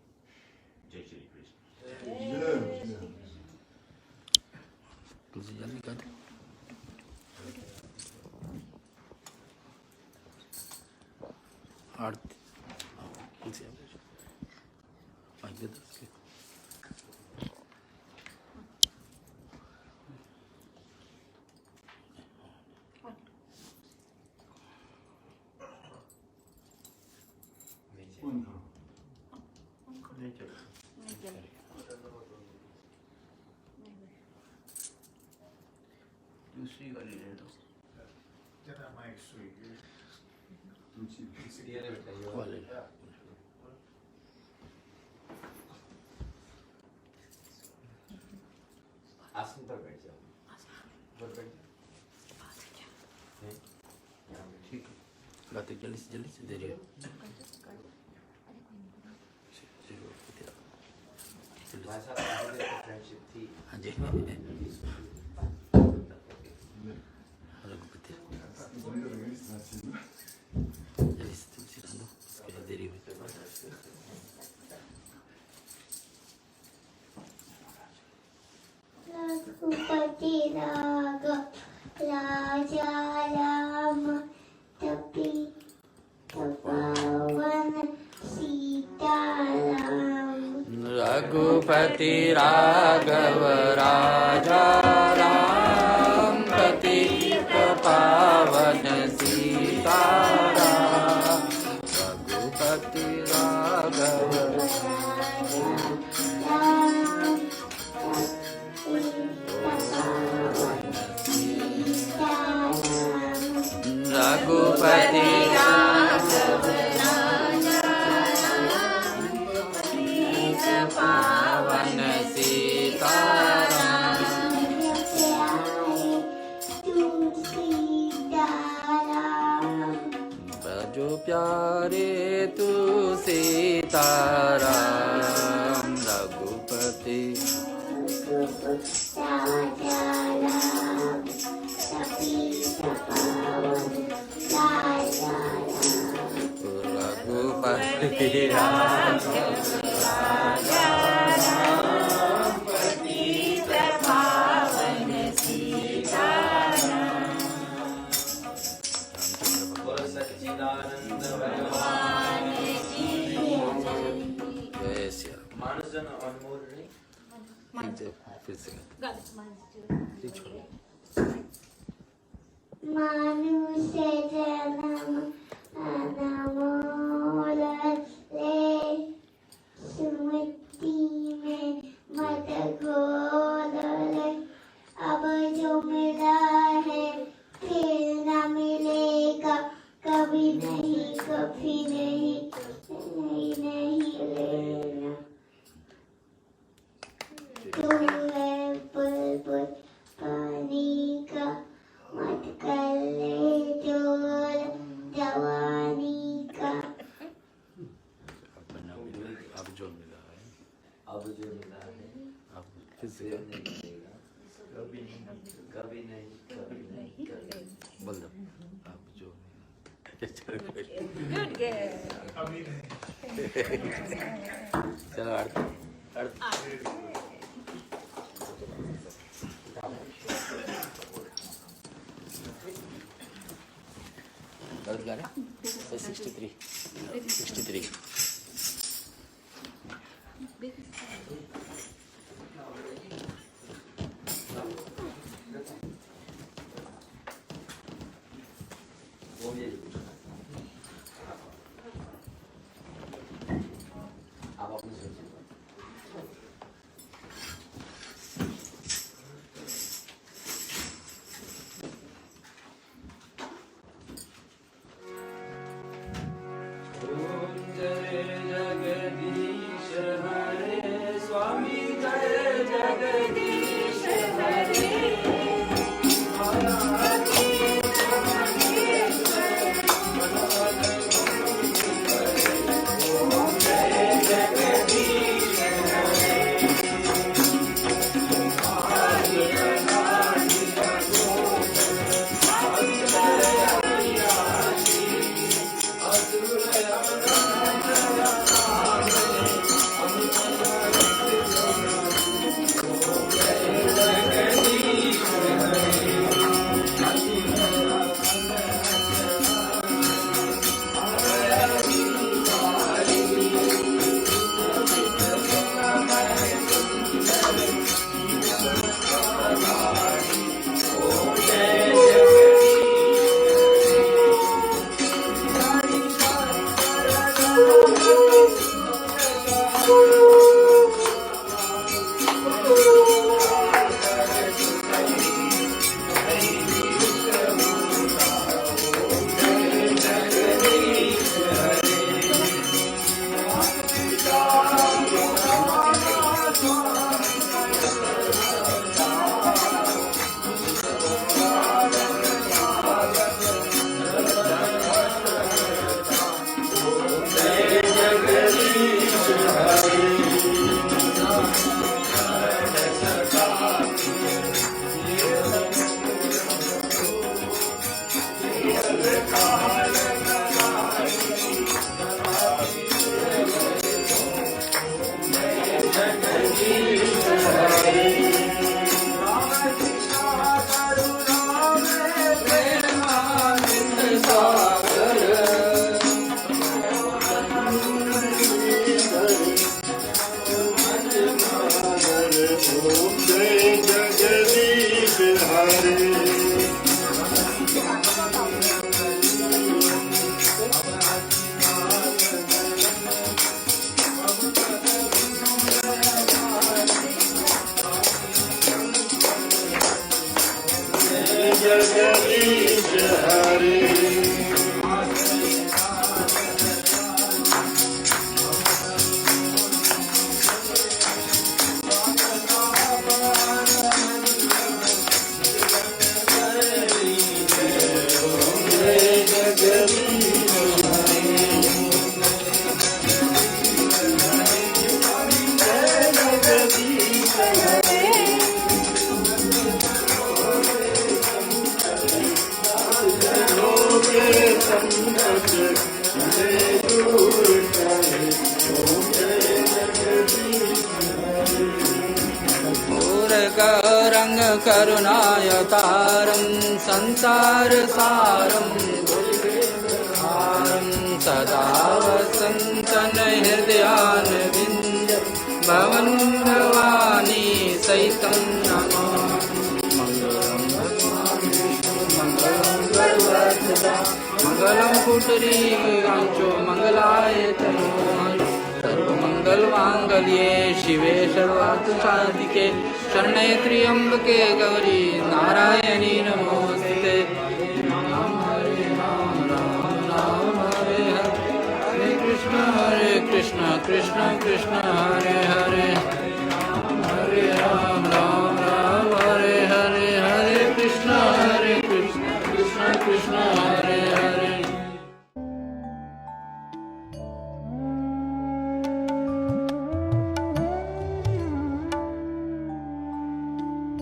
जय श्री कृष्ण। तुलसी जल्दी कर दे। आरती तुलसी आगे दस के दूसरी वाली ले लो। वाले आसन पर बैठ जाओ, पर बैठ जाओ। ठीक है, बातें जल्दी से दे रही हो। भाई साहब, आगे तक फ्रेंडशिप थी। हाँ जी रघुपति जल्दी से तुलसी राम तपी तपावन सीताराम रघुपति राघव राजा राम पतित पावन सीताराम रघुपति राघव रघुपति पावन सीताराम बजो प्यारे तू सीताराम रघुपति रघुपति बोलो सच्चिदानंद भगवान वैसे मानस जन अनमोल रे फिर से मनुष्य जन्म अनमोल ले सुमति में मत घोल ले अब जो मिला है फिर न मिलेगा कभी नहीं नहीं लेना तू है बुलबुल पानी का मत कर ले जोर जवानी का अब जो मिला है अब जो मिला है अब फिर से फिर नहीं मिलेगा कभी नहीं कभी नहीं कभी नहीं कभी बोल दो अब जो चलो चलो अर्थ गाना 63 वो मुझे आप अपनी सोचिए ओम जय जगदीश हरे स्वामी जय जगदीश हरे Om करुणायतारं संसारसारं भुजगेन्द्रहारं सदा वसन्तं हृदयारविन्द भवन् भवानी सहितं नमामि। मङ्गलं मंगलम पुटरीकांचो मंगलाय तनोहरि सर्वमंगलमांगल्ये शिवे सर्वार्थसाधिके शरण्ये त्र्यंबके गौरी नारायणी नमोस्तुते। राम हरे राम राम राम हरे हरे हरे कृष्ण कृष्ण कृष्ण हरे हरे